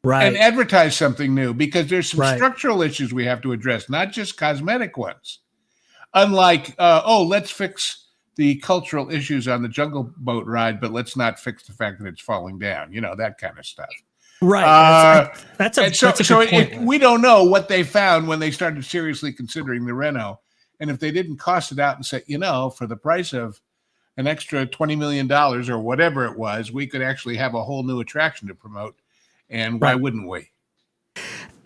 A: Right.
B: And advertise something new, because there's some structural issues we have to address, not just cosmetic ones. Unlike, let's fix the cultural issues on the Jungle Boat ride, but let's not fix the fact that it's falling down, that kind of stuff.
A: Right. That's a good point.
B: We don't know what they found when they started seriously considering the reno. And if they didn't cost it out and say, for the price of an extra $20 million or whatever it was, we could actually have a whole new attraction to promote. And why wouldn't we?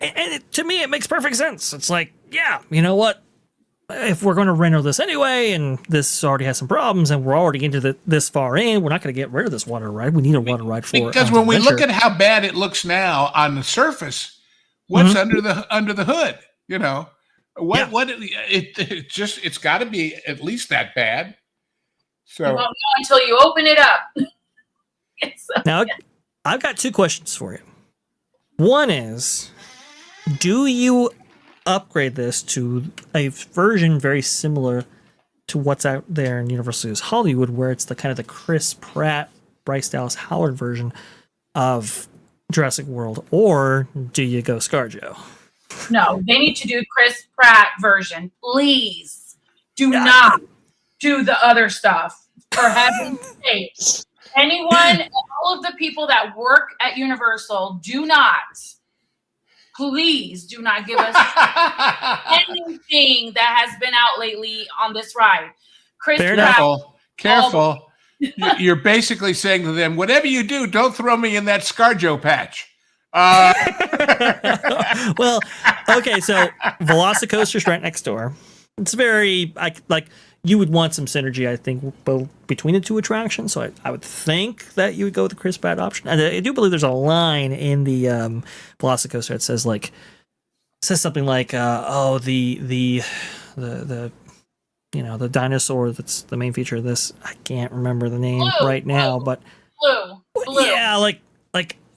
A: And to me, it makes perfect sense. It's like, you know what? If we're going to reno this anyway, and this already has some problems, and we're already into this far in, we're not going to get rid of this water ride. We need a water ride for
B: because when we look at how bad it looks now on the surface, what's under the hood? It's got to be at least that bad. So
C: you won't know until you open it up.
A: Now, I've got two questions for you. One is, do you upgrade this to a version very similar to what's out there in Universal Studios Hollywood, where it's the kind of the Chris Pratt, Bryce Dallas Howard version of Jurassic World, or do you go ScarJo?
C: No, they need to do Chris Pratt version. Please do not do the other stuff, for heaven's sake. Anyone, all of the people that work at Universal, please do not give us anything that has been out lately on this ride. Chris Pratt,
B: Careful. You're basically saying to them, whatever you do, don't throw me in that ScarJo patch.
A: Well, okay, so Velocicoaster's right next door. It's very, you would want some synergy, I think, both between the two attractions. So I would think that you would go with the Chris Pratt option. And I do believe there's a line in the Velocicoaster that says something like, the dinosaur that's the main feature of this. I can't remember the name right now, but
C: Blue.
A: Yeah, like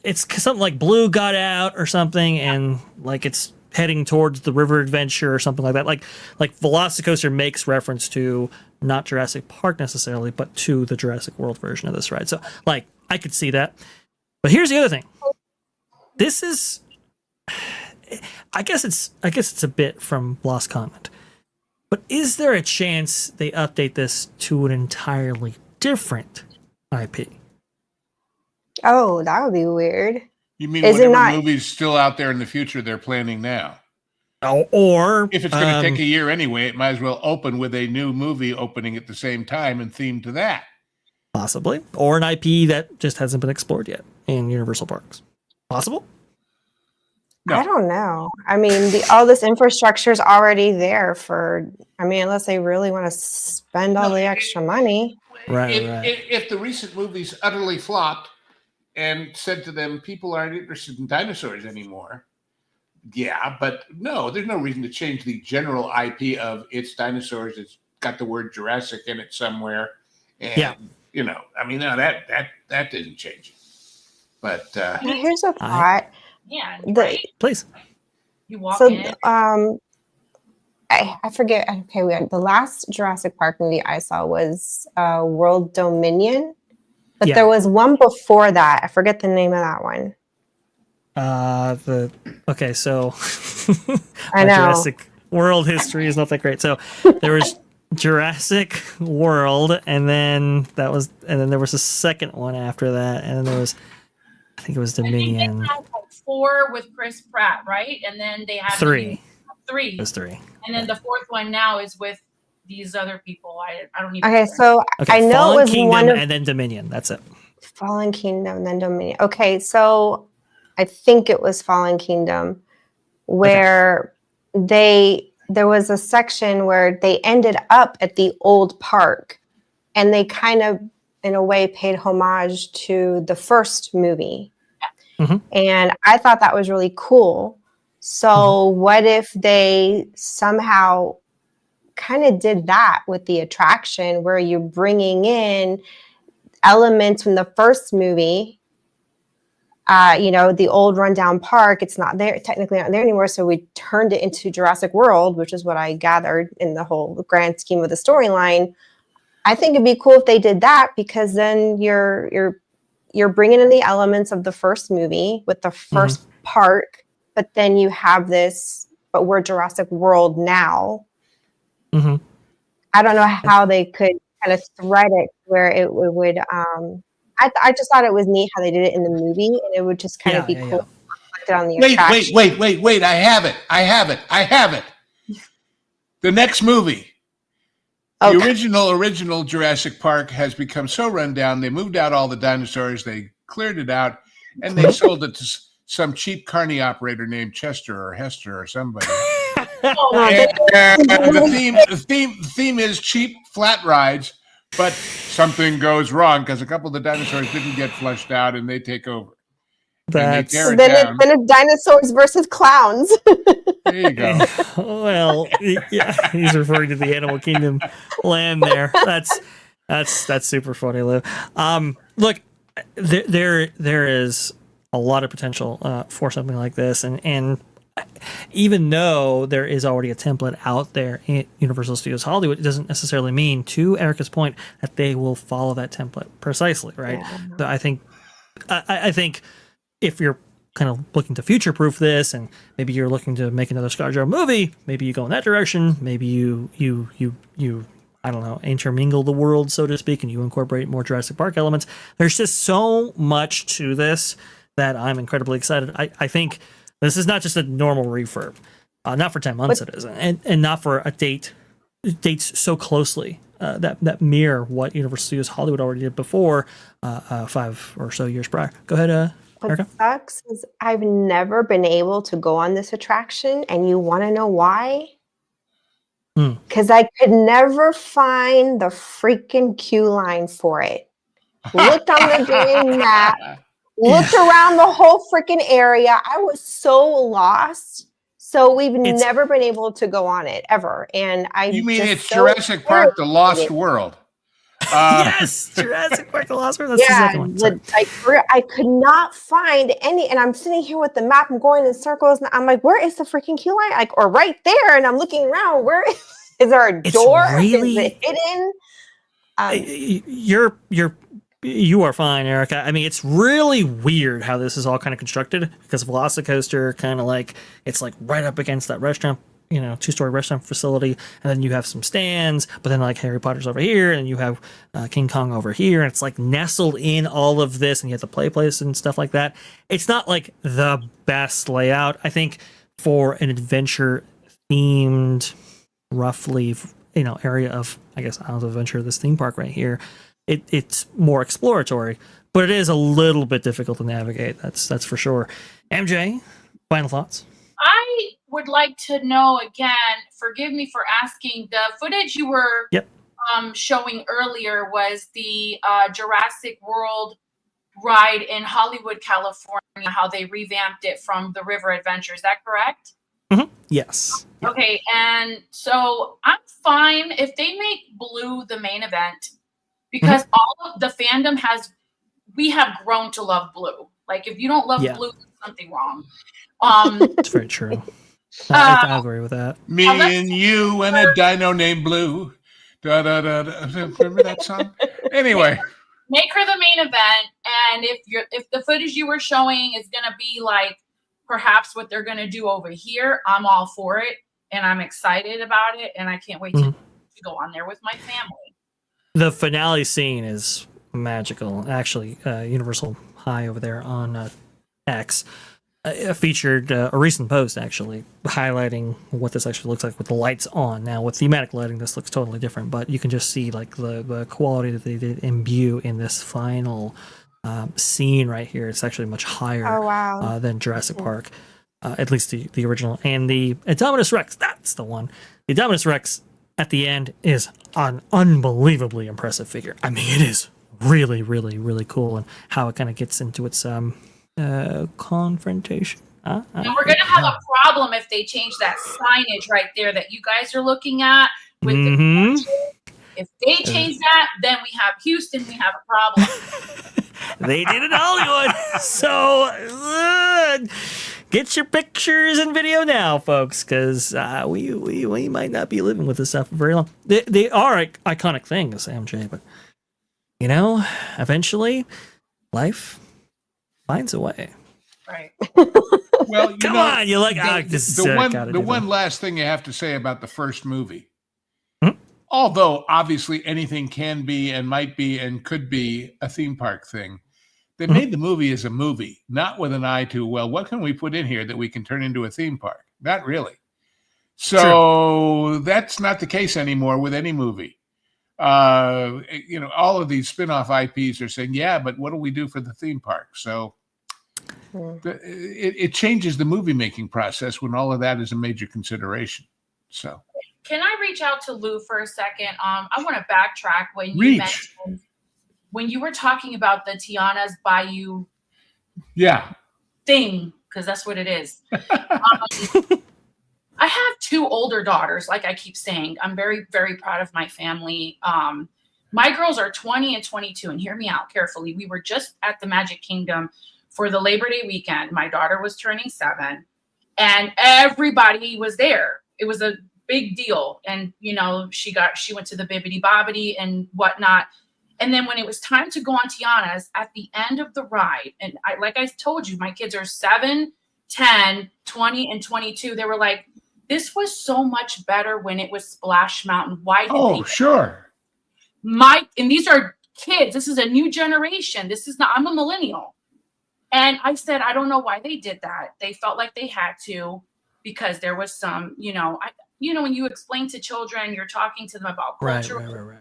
A: it's something like Blue got out or something, and it's heading towards the river adventure or something like that. Like Velocicoaster makes reference to not Jurassic Park necessarily, but to the Jurassic World version of this ride. So I could see that. But here's the other thing. This is, I guess it's a bit from Lost Continent. But is there a chance they update this to an entirely different IP?
D: Oh, that would be weird.
B: You mean whatever movie's still out there in the future they're planning now?
A: Or
B: if it's going to take a year anyway, it might as well open with a new movie opening at the same time and themed to that.
A: Possibly. Or an IP that just hasn't been explored yet in Universal Parks. Possible?
B: No.
D: I don't know. I mean, all this infrastructure is already there unless they really want to spend all the extra money.
A: Right.
B: If the recent movies utterly flopped and said to them, people aren't interested in dinosaurs anymore. Yeah, but no, there's no reason to change the general IP of it's dinosaurs. It's got the word Jurassic in it somewhere. And, that didn't change it. But
D: here's a thought.
A: Please.
C: You walk in.
D: I forget. Okay, the last Jurassic Park movie I saw was World Dominion. But there was one before that. I forget the name of that one.
A: So
D: I know
A: Jurassic World history is not that great. So there was Jurassic World, and then there was a second one after that, and then there was, I think it was Dominion.
C: I think they had 4 with Chris Pratt, right? And then they had
A: 3.
C: 3.
A: It was 3.
C: And then the 4th one now is with these other people. I don't even.
D: Okay, so I know
A: Fallen
D: it was
A: Kingdom
D: one of
A: and then Dominion. That's it.
D: Fallen Kingdom, then Dominion. Okay, so I think it was Fallen Kingdom where there was a section where they ended up at the old park, and they kind of, in a way, paid homage to the first movie.
A: Mhm.
D: And I thought that was really cool. So what if they somehow kind of did that with the attraction, where you're bringing in elements from the first movie? The old rundown park, it's not there, technically not there anymore. So we turned it into Jurassic World, which is what I gathered in the whole grand scheme of the storyline. I think it'd be cool if they did that, because then you're bringing in the elements of the first movie with the first park, but then you have this, but we're Jurassic World now.
A: Mhm.
D: I don't know how they could kind of thread it where it would. I just thought it was neat how they did it in the movie, and it would just kind of be cool reflected on the attraction.
B: Wait. I have it. The next movie. The original Jurassic Park has become so run down. They moved out all the dinosaurs. They cleared it out, and they sold it to some cheap carny operator named Chester or Hester or somebody. The theme is cheap flat rides, but something goes wrong because a couple of the dinosaurs didn't get flushed out, and they take over.
D: Then it's dinosaurs versus clowns.
B: There you go.
A: Well, yeah, he's referring to the Animal Kingdom land there. That's super funny, Lou. Look, there is a lot of potential for something like this, and even though there is already a template out there in Universal Studios Hollywood, it doesn't necessarily mean, to Erica's point, that they will follow that template precisely, right? Yeah. So I think if you're kind of looking to future-proof this, and maybe you're looking to make another ScarJo movie, maybe you go in that direction. Maybe you I don't know, intermingle the world, so to speak, and you incorporate more Jurassic Park elements. There's just so much to this that I'm incredibly excited. I think this is not just a normal refurb. Not for 10 months it isn't, and not for a dates so closely that mirror what Universal Studios Hollywood already did before 5 or so years prior. Go ahead, Erica.
D: What sucks is I've never been able to go on this attraction, and you want to know why? Because I could never find the freaking queue line for it. Looked on the game map, looked around the whole freaking area. I was so lost. So we've never been able to go on it ever. And
B: you mean it's Jurassic Park: The Lost World?
A: Yes, Jurassic Park: The Lost World. That's the second one.
D: I could not find any, and I'm sitting here with the map. I'm going in circles, and I'm like, "Where is the freaking queue line?" Or right there, and I'm looking around. Where is there a door?
A: Really,
D: is it hidden?
A: You are fine, Erica. I mean, it's really weird how this is all kind of constructed, because Velocicoaster kind of it's right up against that restaurant, 2-story restaurant facility, and then you have some stands, but then Harry Potter's over here, and you have King Kong over here, and it's nestled in all of this, and you have the play place and stuff like that. It's not the best layout, I think, for an adventure themed, roughly, area of, I guess, Islands of Adventure, this theme park right here. It's more exploratory, but it is a little bit difficult to navigate. That's for sure. MJ, final thoughts?
C: I would like to know again, forgive me for asking, the footage you were showing earlier was the Jurassic World ride in Hollywood, California, how they revamped it from the River Adventure. Is that correct?
A: Mm-hmm. Yes.
C: Okay, and so I'm fine if they make Blue the main event, because all of the fandom we have grown to love Blue. If you don't love Blue, there's something wrong.
A: It's very true. I agree with that.
B: Me and you and a dino named Blue. Da, da, da, da. Remember that song? Anyway.
C: Make her the main event, and if the footage you were showing is gonna be perhaps what they're gonna do over here, I'm all for it, and I'm excited about it, and I can't wait to go on there with my family.
A: The finale scene is magical. Actually, Universal High over there on X featured a recent post, actually, highlighting what this actually looks like with the lights on. Now, with thematic lighting, this looks totally different, but you can just see the quality that they did imbue in this final scene right here. It's actually much higher than Jurassic Park, at least the original. And the Indominus Rex, that's the one. The Indominus Rex at the end is an unbelievably impressive figure. I mean, it is really, really, really cool, and how it kind of gets into its confrontation.
C: And we're going to have a problem if they change that signage right there that you guys are looking at with the if they change that, then we have Houston, we have a problem.
A: They did it in Hollywood. So get your pictures and video now, folks, because we might not be living with this stuff for very long. They are iconic things, MJ, but eventually life finds a way.
C: Right.
B: Well,
A: Come on, you like
B: the one last thing you have to say about the first movie. Although obviously anything can be and might be and could be a theme park thing, they made the movie as a movie, not with an eye to, well, what can we put in here that we can turn into a theme park? Not really. So that's not the case anymore with any movie. All of these spin-off IPs are saying, yeah, but what do we do for the theme park? So it changes the movie making process when all of that is a major consideration. So.
C: Can I reach out to Lou for a second? I want to backtrack when you were talking about the Tiana's Bayou thing, because that's what it is. I have 2 older daughters, like I keep saying. I'm very, very proud of my family. My girls are 20 and 22, and hear me out carefully. We were just at the Magic Kingdom for the Labor Day weekend. My daughter was turning 7, and everybody was there. It was a big deal. And, she went to the Bibbidi Bobbidi and whatnot. And then when it was time to go on Tiana's at the end of the ride, and like I told you, my kids are 7, 10, 20, and 22. They were like, this was so much better when it was Splash Mountain. Why did they?
B: Sure.
C: And these are kids. This is a new generation. I'm a millennial. And I said, I don't know why they did that. They felt like they had to, because there was some, when you explain to children, you're talking to them about culture.
A: Right.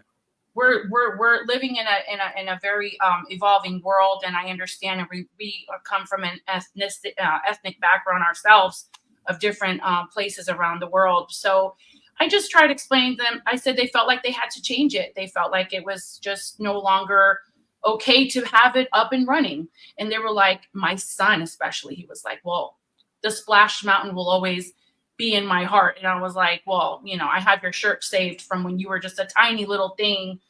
C: We're living in a very evolving world, and I understand, and we come from an ethnic background ourselves of different places around the world. So I just tried to explain to them. I said they felt like they had to change it. They felt like it was just no longer okay to have it up and running. And they were like, my son especially, he was like, well, the Splash Mountain will always be in my heart. And I was like, well, I have your shirt saved from when you were just a tiny little thing.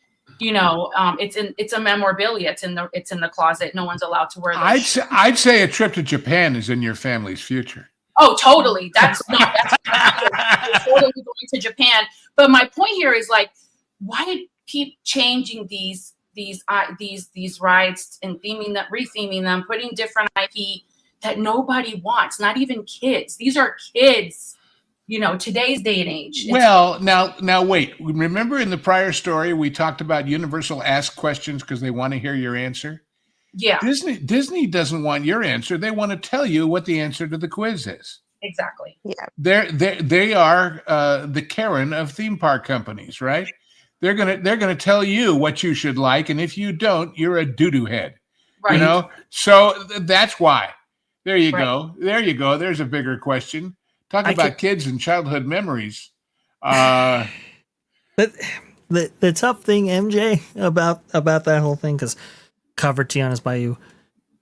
C: It's a memorabilia. It's in the closet. No one's allowed to wear those.
B: I'd say a trip to Japan is in your family's future.
C: Oh, totally. That's totally going to Japan. But my point here is, like, why keep changing these rides and retheming them, putting different IP that nobody wants, not even kids. These are kids, today's day and age.
B: Well, now wait. Remember in the prior story, we talked about Universal ask questions because they want to hear your answer?
C: Yeah.
B: Disney doesn't want your answer. They want to tell you what the answer to the quiz is.
C: Exactly.
D: Yeah.
B: They are the Karen of theme park companies, right? They're gonna tell you what you should like, and if you don't, you're a doo-doo head.
C: Right.
B: So that's why. There you go. There you go. There's a bigger question. Talk about kids and childhood memories.
A: But the tough thing, MJ, about that whole thing, because covered Tiana's Bayou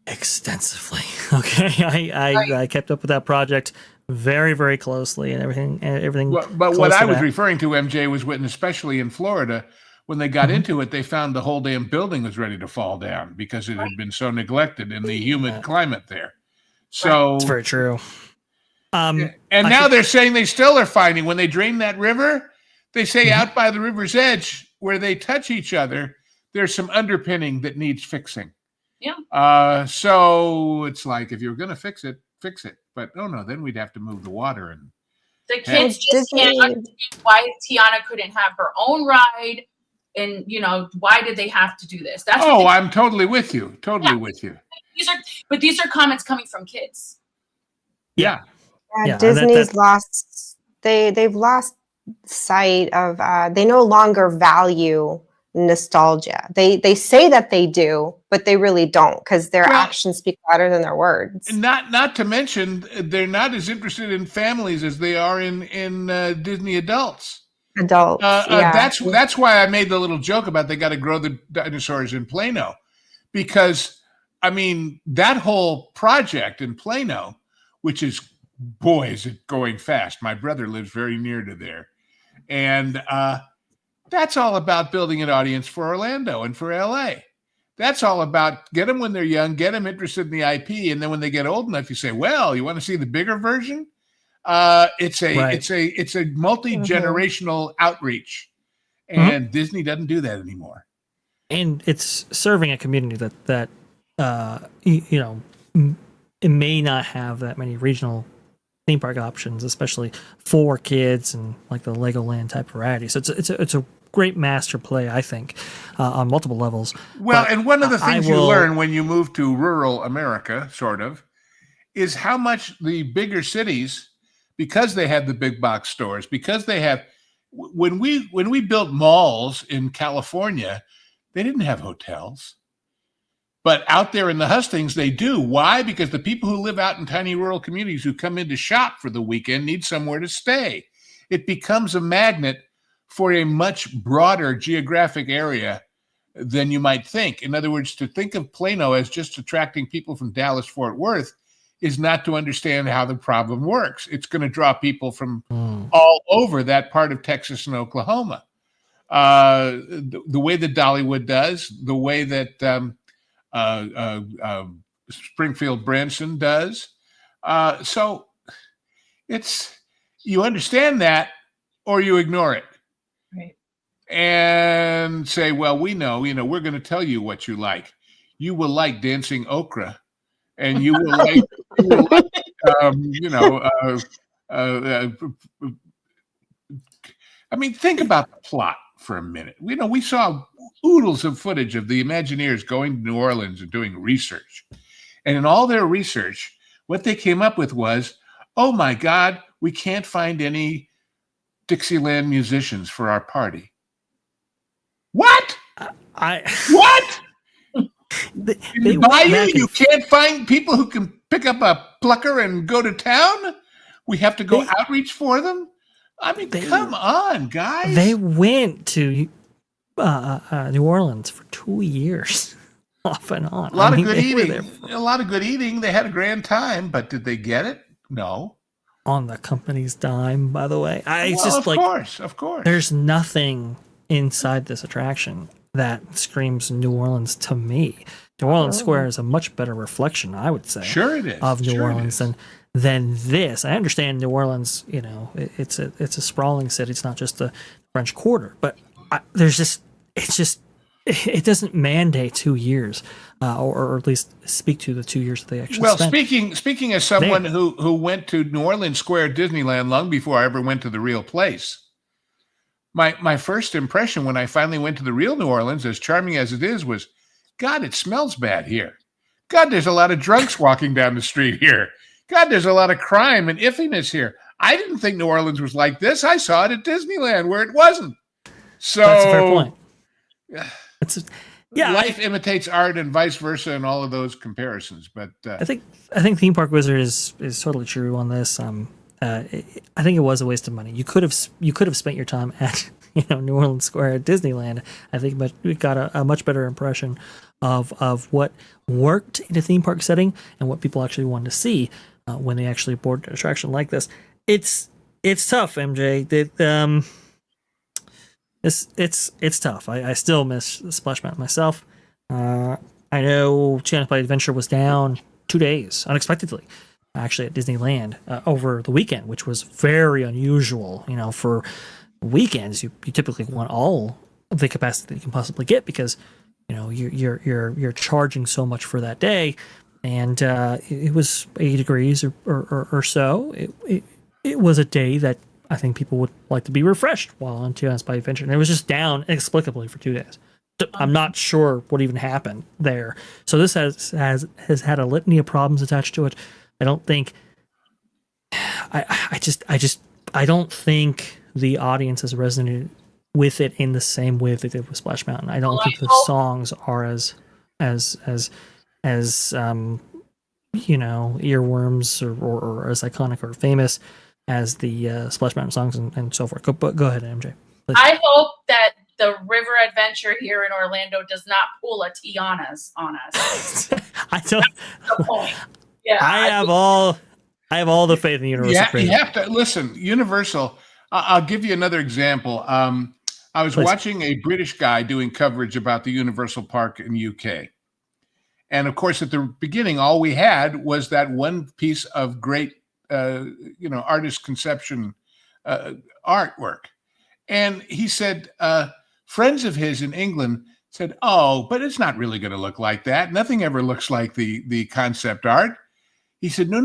A: extensively. Okay, I kept up with that project very, very closely, and everything.
B: But what I was referring to, MJ, was when, especially in Florida, when they got into it, they found the whole damn building was ready to fall down because it had been so neglected in the humid climate there. So
A: it's very true.
B: Now they're saying they still are finding when they drain that river. They say out by the river's edge where they touch each other, there's some underpinning that needs fixing.
C: Yeah.
B: So it's like, if you're going to fix it, fix it. But no, then we'd have to move the water. And
C: the kids just can't understand why Tiana couldn't have her own ride. And, why did they have to do this? I'm
B: totally with you. With you.
C: These are comments coming from kids.
B: Yeah.
D: Disney's lost. They've lost sight of. They no longer value nostalgia. They say that they do, but they really don't, because their actions speak louder than their words.
B: Not to mention, they're not as interested in families as they are in Disney adults. That's why I made the little joke about they got to grow the dinosaurs in Plano, because I mean, that whole project in Plano, which is, boy, is it going fast. My brother lives very near to there. And that's all about building an audience for Orlando and for LA. That's all about get them when they're young, get them interested in the IP. And then when they get old enough, you say, well, you want to see the bigger version? It's a multi-generational outreach. And Disney doesn't do that anymore.
A: And it's serving a community that it may not have that many regional theme park options, especially for kids and like the Legoland type variety. So it's a great master play, I think, on multiple levels.
B: Well,
A: but
B: and one of the things you learn when you move to rural America, sort of, is how much the bigger cities, because they have the big box stores, because they have, when we built malls in California, they didn't have hotels. But out there in the hustings, they do. Why? Because the people who live out in tiny rural communities who come in to shop for the weekend need somewhere to stay. It becomes a magnet for a much broader geographic area than you might think. In other words, to think of Plano as just attracting people from Dallas, Fort Worth is not to understand how the problem works. It's going to draw people from all over that part of Texas and Oklahoma. The way that Dollywood does, the way that Springfield Branson does. So it's, you understand that or you ignore it.
C: Right.
B: And say, well, we know, we're going to tell you what you like. You will like dancing okra, and you will like, I mean, think about the plot for a minute. We saw oodles of footage of the Imagineers going to New Orleans and doing research. And in all their research, what they came up with was, oh my God, we can't find any Dixieland musicians for our party. What? What? In the Bayou, you can't find people who can pick up a plucker and go to town? We have to go outreach for them? I mean, come on, guys.
A: They went to New Orleans for 2 years, off and on.
B: A lot of good eating. They had a grand time, but did they get it? No.
A: On the company's dime, by the way.
B: Of course.
A: There's nothing inside this attraction that screams New Orleans to me. New Orleans Square is a much better reflection, I would say.
B: Sure it is.
A: Of New Orleans than this. I understand New Orleans, it's a sprawling city. It's not just the French Quarter, but it doesn't mandate 2 years, or at least speak to the 2 years that they actually spent.
B: Well, speaking as someone who went to New Orleans Square at Disneyland long before I ever went to the real place, my first impression when I finally went to the real New Orleans, as charming as it is, was, God, it smells bad here. God, there's a lot of drunks walking down the street here. God, there's a lot of crime and iffiness here. I didn't think New Orleans was like this. I saw it at Disneyland where it wasn't. So
A: that's a fair point.
B: Life imitates art and vice versa, and all of those comparisons. But
A: I think Theme Park Wizard is totally true on this. I think it was a waste of money. You could have spent your time at New Orleans Square at Disneyland. I think, but we got a much better impression of what worked in a theme park setting and what people actually wanted to see when they actually board an attraction like this. It's tough, MJ. It's tough. I still miss the Splash Mountain myself. I know Channel Play Adventure was down 2 days unexpectedly, actually at Disneyland over the weekend, which was very unusual. For weekends, you typically want all of the capacity that you can possibly get because you're charging so much for that day, and it was 80 degrees or so. It was a day that I think people would like to be refreshed while on Channel Play Adventure, and it was just down inexplicably for 2 days. I'm not sure what even happened there. So this has had a litany of problems attached to it. I don't think. I don't think the audience has resonated with it in the same way that they did with Splash Mountain. I don't think the songs are as earworms or as iconic or famous as the Splash Mountain songs and so forth. Go ahead, MJ. Please.
C: I hope that the river adventure here in Orlando does not pull a Tiana's on us.
A: I don't.
C: The point. Yeah,
A: I have all the faith in Universal.
B: Yeah, you have to listen. Universal. I'll give you another example. I was
A: Please.
B: watching a British guy doing coverage about the Universal Park in UK, and of course, at the beginning, all we had was that one piece of great, artist conception artwork, and he said friends of his in England said, "Oh, but it's not really going to look like that. Nothing ever looks like the concept art." He said, no.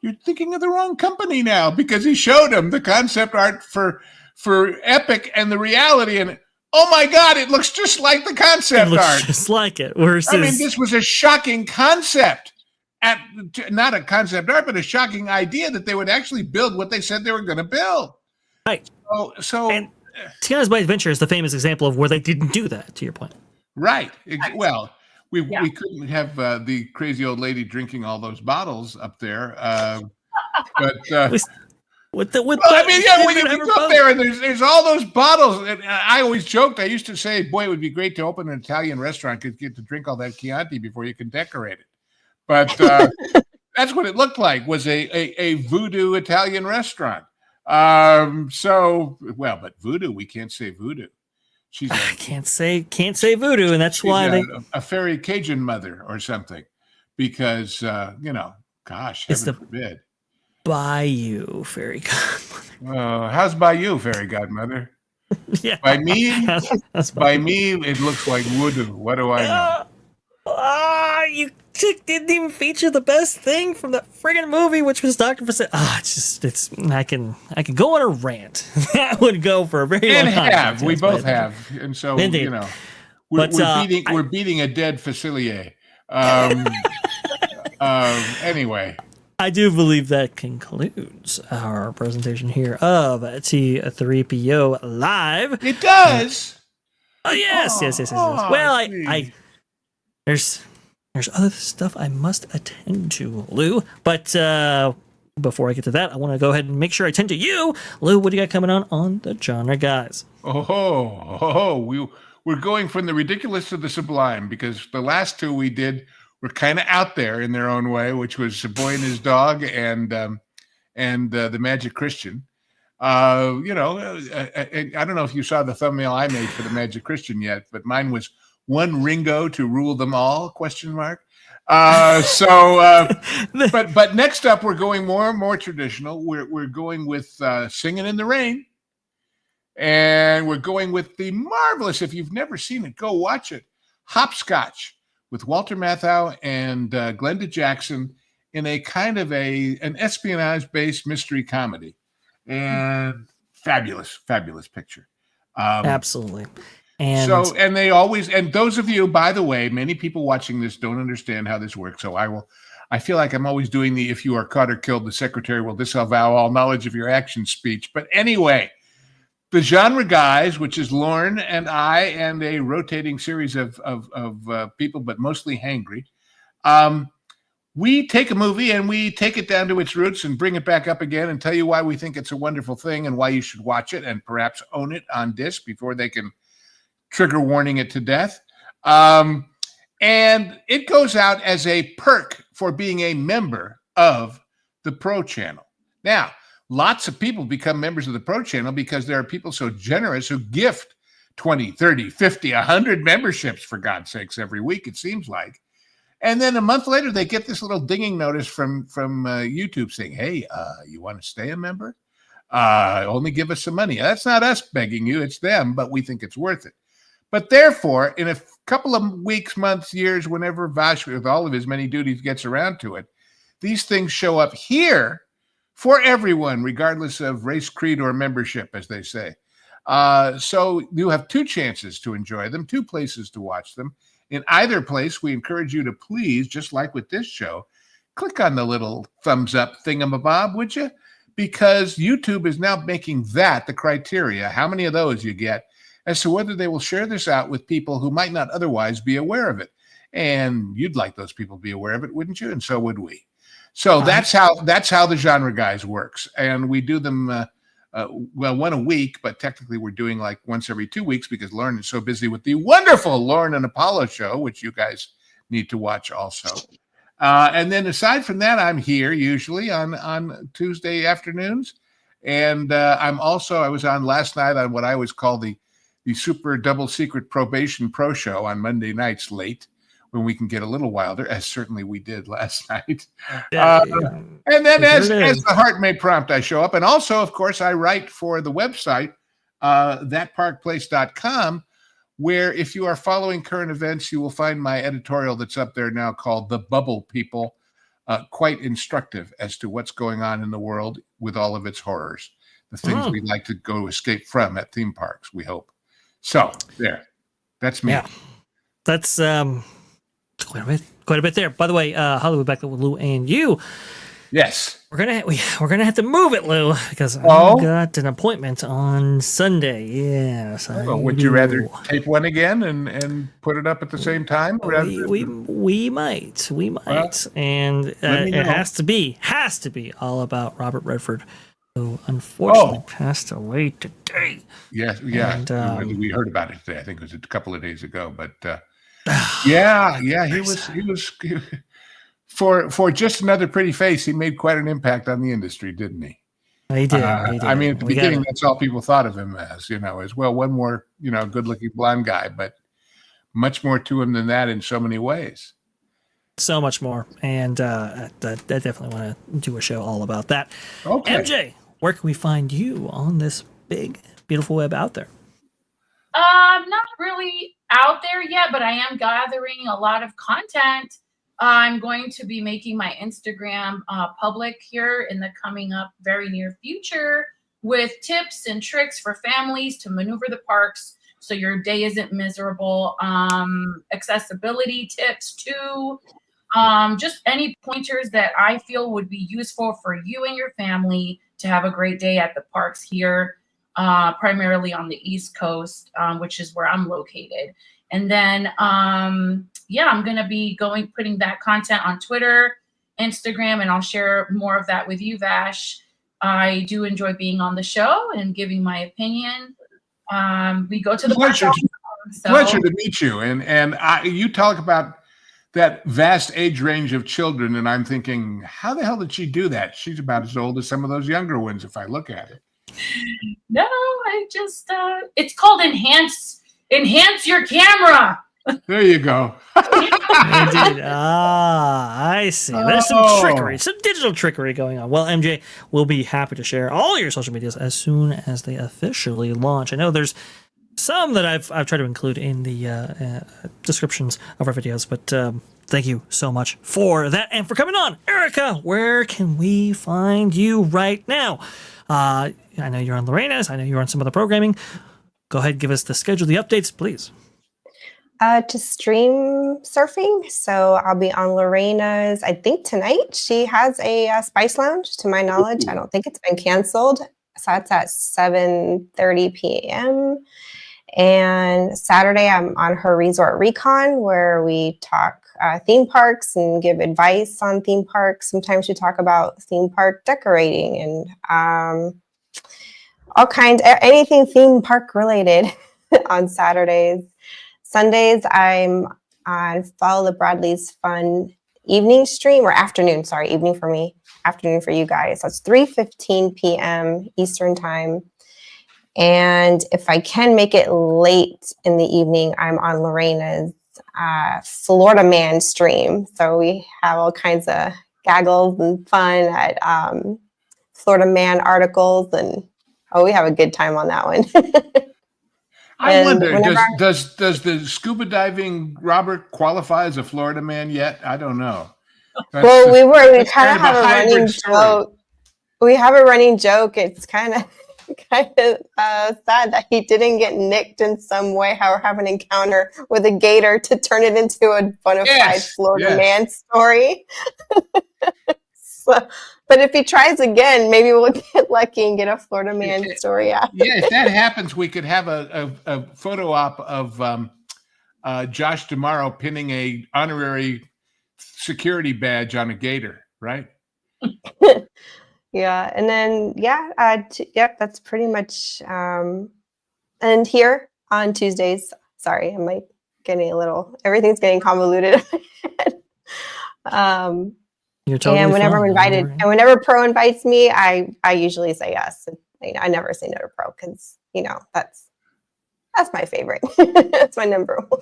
B: You're thinking of the wrong company now, because he showed him the concept art for Epic and the reality. And oh my God, it looks just like the concept art.
A: Just like it. Versus,
B: I mean, this was a shocking concept. Not a concept art, but a shocking idea that they would actually build what they said they were going to build.
A: Right.
B: So
A: Tiana's Bay Adventure is the famous example of where they didn't do that, to your point.
B: right. Well, we couldn't have the crazy old lady drinking all those bottles up there. But I mean, yeah, when you go up there and there's all those bottles, and I always joked. I used to say, "Boy, it would be great to open an Italian restaurant because you get to drink all that Chianti before you can decorate it." But that's what it looked like, was a voodoo Italian restaurant. But voodoo, we can't say voodoo.
A: Can't say voodoo, and that's why
B: a fairy Cajun mother or something, because gosh, heaven forbid.
A: Bayou fairy godmother.
B: How's Bayou fairy godmother?
A: Yeah,
B: by me, it looks like voodoo. What do I know?
A: You didn't even feature the best thing from that friggin' movie, which was Dr. Facet. I can go on a rant. That would go for a very long time.
B: We both have. And so,
A: Indeed.
B: We're beating a dead Facilier. Anyway.
A: I do believe that concludes our presentation here of T3PO Live.
B: It does.
A: Yes. Well, there's other stuff I must attend to, Lou. But before I get to that, I want to go ahead and make sure I attend to you, Lou. What do you got coming on the Genre Guys?
B: We're going from the ridiculous to the sublime, because the last two we did were kind of out there in their own way, which was Boy and His Dog and the Magic Christian. I don't know if you saw the thumbnail I made for the Magic Christian yet, but mine was "One Ringo to rule them all?" ? But next up, we're going more traditional. We're going with Singing in the Rain, and we're going with the marvelous, if you've never seen it, go watch it, Hopscotch, with Walter Matthau and Glenda Jackson, in a kind of an espionage-based mystery comedy, and fabulous picture.
A: Absolutely.
B: And they always, and those of you, by the way, many people watching this don't understand how this works. So I feel like I'm always doing the "if you are caught or killed, the secretary will disavow all knowledge of your action" speech. But anyway, the Genre Guys, which is Lauren and I and a rotating series of people, but mostly hangry, we take a movie and we take it down to its roots and bring it back up again and tell you why we think it's a wonderful thing and why you should watch it and perhaps own it on disc before they can trigger warning it to death. And it goes out as a perk for being a member of the Pro Channel. Now, lots of people become members of the Pro Channel because there are people so generous who gift 20, 30, 50, 100 memberships, for God's sakes, every week, it seems like. And then a month later, they get this little dinging notice from YouTube saying, "Hey, you want to stay a member? Only give us some money." That's not us begging you, it's them, but we think it's worth it. But therefore, in a couple of weeks, months, years, whenever Vash, with all of his many duties, gets around to it, these things show up here for everyone, regardless of race, creed, or membership, as they say. So you have two chances to enjoy them, two places to watch them. In either place, we encourage you to please, just like with this show, click on the little thumbs up thingamabob, would you? Because YouTube is now making that the criteria, how many of those you get, as to whether they will share this out with people who might not otherwise be aware of it. And you'd like those people to be aware of it, wouldn't you? And so would we. So that's how the Genre Guys works. And we do them, one a week, but technically we're doing like once every 2 weeks because Lauren is so busy with the wonderful Lauren and Apollo show, which you guys need to watch also. And then aside from that, I'm here usually on Tuesday afternoons. And I was on last night on what I always call the super double secret probation pro show on Monday nights late, when we can get a little wilder, as certainly we did last night. And then as the heart may prompt, I show up. And also, of course, I write for the website, thatparkplace.com, where if you are following current events, you will find my editorial that's up there now called The Bubble People, quite instructive as to what's going on in the world with all of its horrors, the things we'd like to go escape from at theme parks, we hope. So there, that's me.
A: Yeah, that's quite a bit there. By the way, Hollywood, back with Lou and you.
B: Yes.
A: We're gonna have to move it, Lou, because I've got an appointment on Sunday. Yes.
B: Would you rather tape one again and put it up at the same time?
A: We might. And it has to be all about Robert Redford, who unfortunately passed away today.
B: Yeah. And, we heard about it today. I think it was a couple of days ago, but he was for just another pretty face. He made quite an impact on the industry, didn't he?
A: He did.
B: I mean, at the beginning, that's all people thought of him as, as well. One more, good-looking blonde guy, but much more to him than that in so many ways.
A: So much more, and I definitely want to do a show all about that.
B: Okay,
A: MJ, where can we find you on this big, beautiful web out there?
C: Not really out there yet, but I am gathering a lot of content. I'm going to be making my Instagram public here in the coming up very near future, with tips and tricks for families to maneuver the parks so your day isn't miserable. Accessibility tips too. Just any pointers that I feel would be useful for you and your family to have a great day at the parks here, primarily on the East Coast, which is where I'm located. And then, I'm going to be putting that content on Twitter, Instagram, and I'll share more of that with you, Vash. I do enjoy being on the show and giving my opinion. We go to the
B: pleasure to meet you. And you talk about that vast age range of children, and I'm thinking, how the hell did she do that? She's about as old as some of those younger ones, if I look at it.
C: No, I just it's called enhance your camera.
B: There you go.
A: Indeed. I see. There's some trickery, some digital trickery going on. Well, MJ, we'll be happy to share all your social medias as soon as they officially launch. I know there's some that I've tried to include in the descriptions of our videos, but thank you so much for that and for coming on. Erica, where can we find you right now? I know you're on Lorena's. I know you're on some other programming. Go ahead, give us the schedule, the updates, please.
D: To stream surfing. So I'll be on Lorena's, I think tonight. She has a Spice Lounge, to my knowledge. I don't think it's been canceled. So that's at 7:30 p.m. And Saturday, I'm on her Resort Recon, where we talk theme parks and give advice on theme parks. Sometimes we talk about theme park decorating and all kinds, anything theme park related on Saturdays. Sundays, I'm on Follow the Bradley's Fun evening stream, or afternoon, sorry, evening for me, afternoon for you guys. That's 3:15 p.m. Eastern time. And if I can make it late in the evening, I'm on Lorena's Florida Man stream. So we have all kinds of gaggles and fun at Florida Man articles, and we have a good time on that one.
B: I wonder, does the scuba diving Robert qualify as a Florida man yet? I don't know.
D: Well, we kind of have a running joke. We have a running joke. It's kind of sad that he didn't get nicked in some way, or have an encounter with a gator to turn it into a bona fide Florida man story. But if he tries again, maybe we'll get lucky and get a Florida man story out.
B: Yeah, if that happens, we could have a photo op of Josh D'Amaro pinning a honorary security badge on a gator, right?
D: Yeah, and then that's pretty much. And here on Tuesdays, sorry, I might everything's getting convoluted.
A: You're totally
D: and whenever
A: fine.
D: I'm invited, and whenever Pro invites me, I usually say yes. I never say no to Pro because that's my favorite. That's my number one.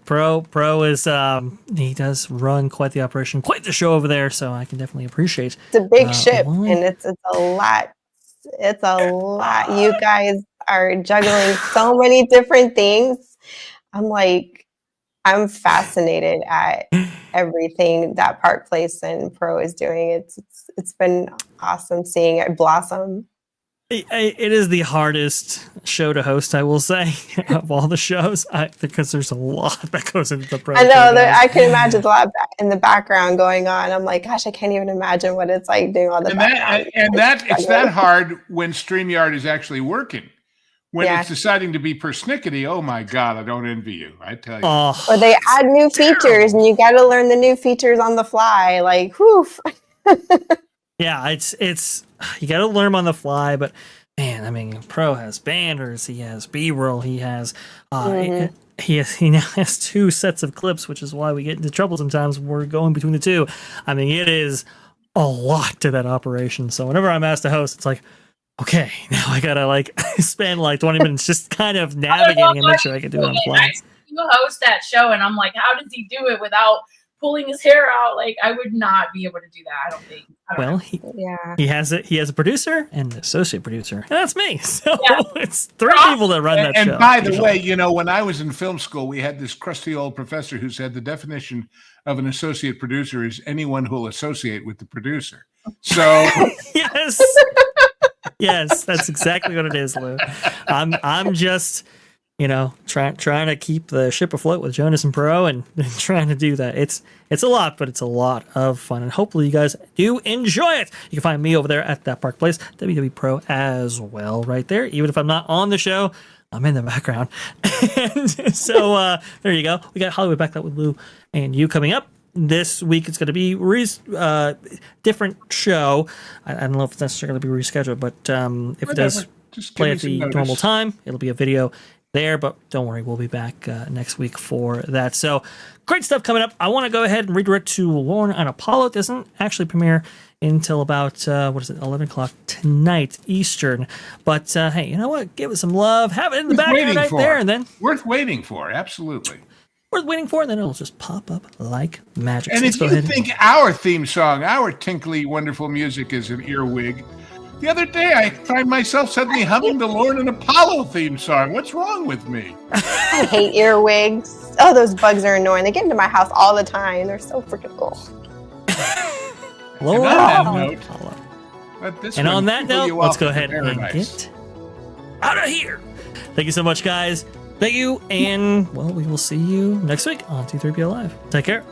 A: Pro is he does run quite the operation, quite the show over there, so I can definitely appreciate.
D: It's a big ship, and it's a lot. It's a lot. You guys are juggling so many different things. I'm fascinated at everything that Park Place and Pro is doing. It's been awesome seeing it blossom.
A: It is the hardest show to host, I will say, of all the shows, because there's a lot that goes into the Pro.
D: I know that I can imagine a lot in the background going on. I'm like, gosh, I can't even imagine what it's like doing all the background.
B: It's that hard when StreamYard is actually working. When it's deciding to be persnickety, oh my God, I don't envy you. I tell you.
D: Or they add new features, and you got to learn the new features on the fly. Like, whew.
A: Yeah, it's you got to learn on the fly, but man, I mean, Pro has banners, he has B-roll, he has he now has 2 sets of clips, which is why we get into trouble sometimes when we're going between the 2. I mean, it is a lot to that operation. So whenever I'm asked to host, it's like, okay, now I gotta spend 20 minutes just kind of navigating and make sure I can do it on the fly.
C: You host that show, and I'm like, how does he do it without pulling his hair out? I would not be able to do that. I don't think. He has a producer and an associate producer, and that's me. So it's 3 people that run that show.
B: And by the way, when I was in film school, we had this crusty old professor who said the definition of an associate producer is anyone who'll associate with the producer. So
A: yes. Yes, that's exactly what it is, Lou. I'm just, trying to keep the ship afloat with Jonas and Pro and trying to do that. It's a lot, but it's a lot of fun, and hopefully you guys do enjoy it. You can find me over there at that Park Place, WW Pro as well, right there. Even if I'm not on the show, I'm in the background. And so there you go. We got Hollywood Backlit with Lou and you coming up. This week it's going to be different show. I don't know if it's necessarily going to be rescheduled, but if it does play at the normal time, it'll be a video there. But don't worry, we'll be back next week for that. So great stuff coming up. I want to go ahead and redirect to Lorne on Apollo. It doesn't actually premiere until about 11 o'clock tonight Eastern. But hey, you know what? Give it some love. Have it in the background right there, and then
B: worth waiting for. Absolutely.
A: Worth waiting for, and then it'll just pop up like magic.
B: And if you think our theme song, our tinkly, wonderful music is an earwig, the other day I find myself suddenly humming the Lorne and Apollo theme song. What's wrong with me?
D: I hate earwigs. Oh, those bugs are annoying. They get into my house all the time. They're so freaking cool.
A: And on that note, let's go ahead and get out of here. Thank you so much, guys. Thank you, and, well, we will see you next week on T3PO Live. Take care.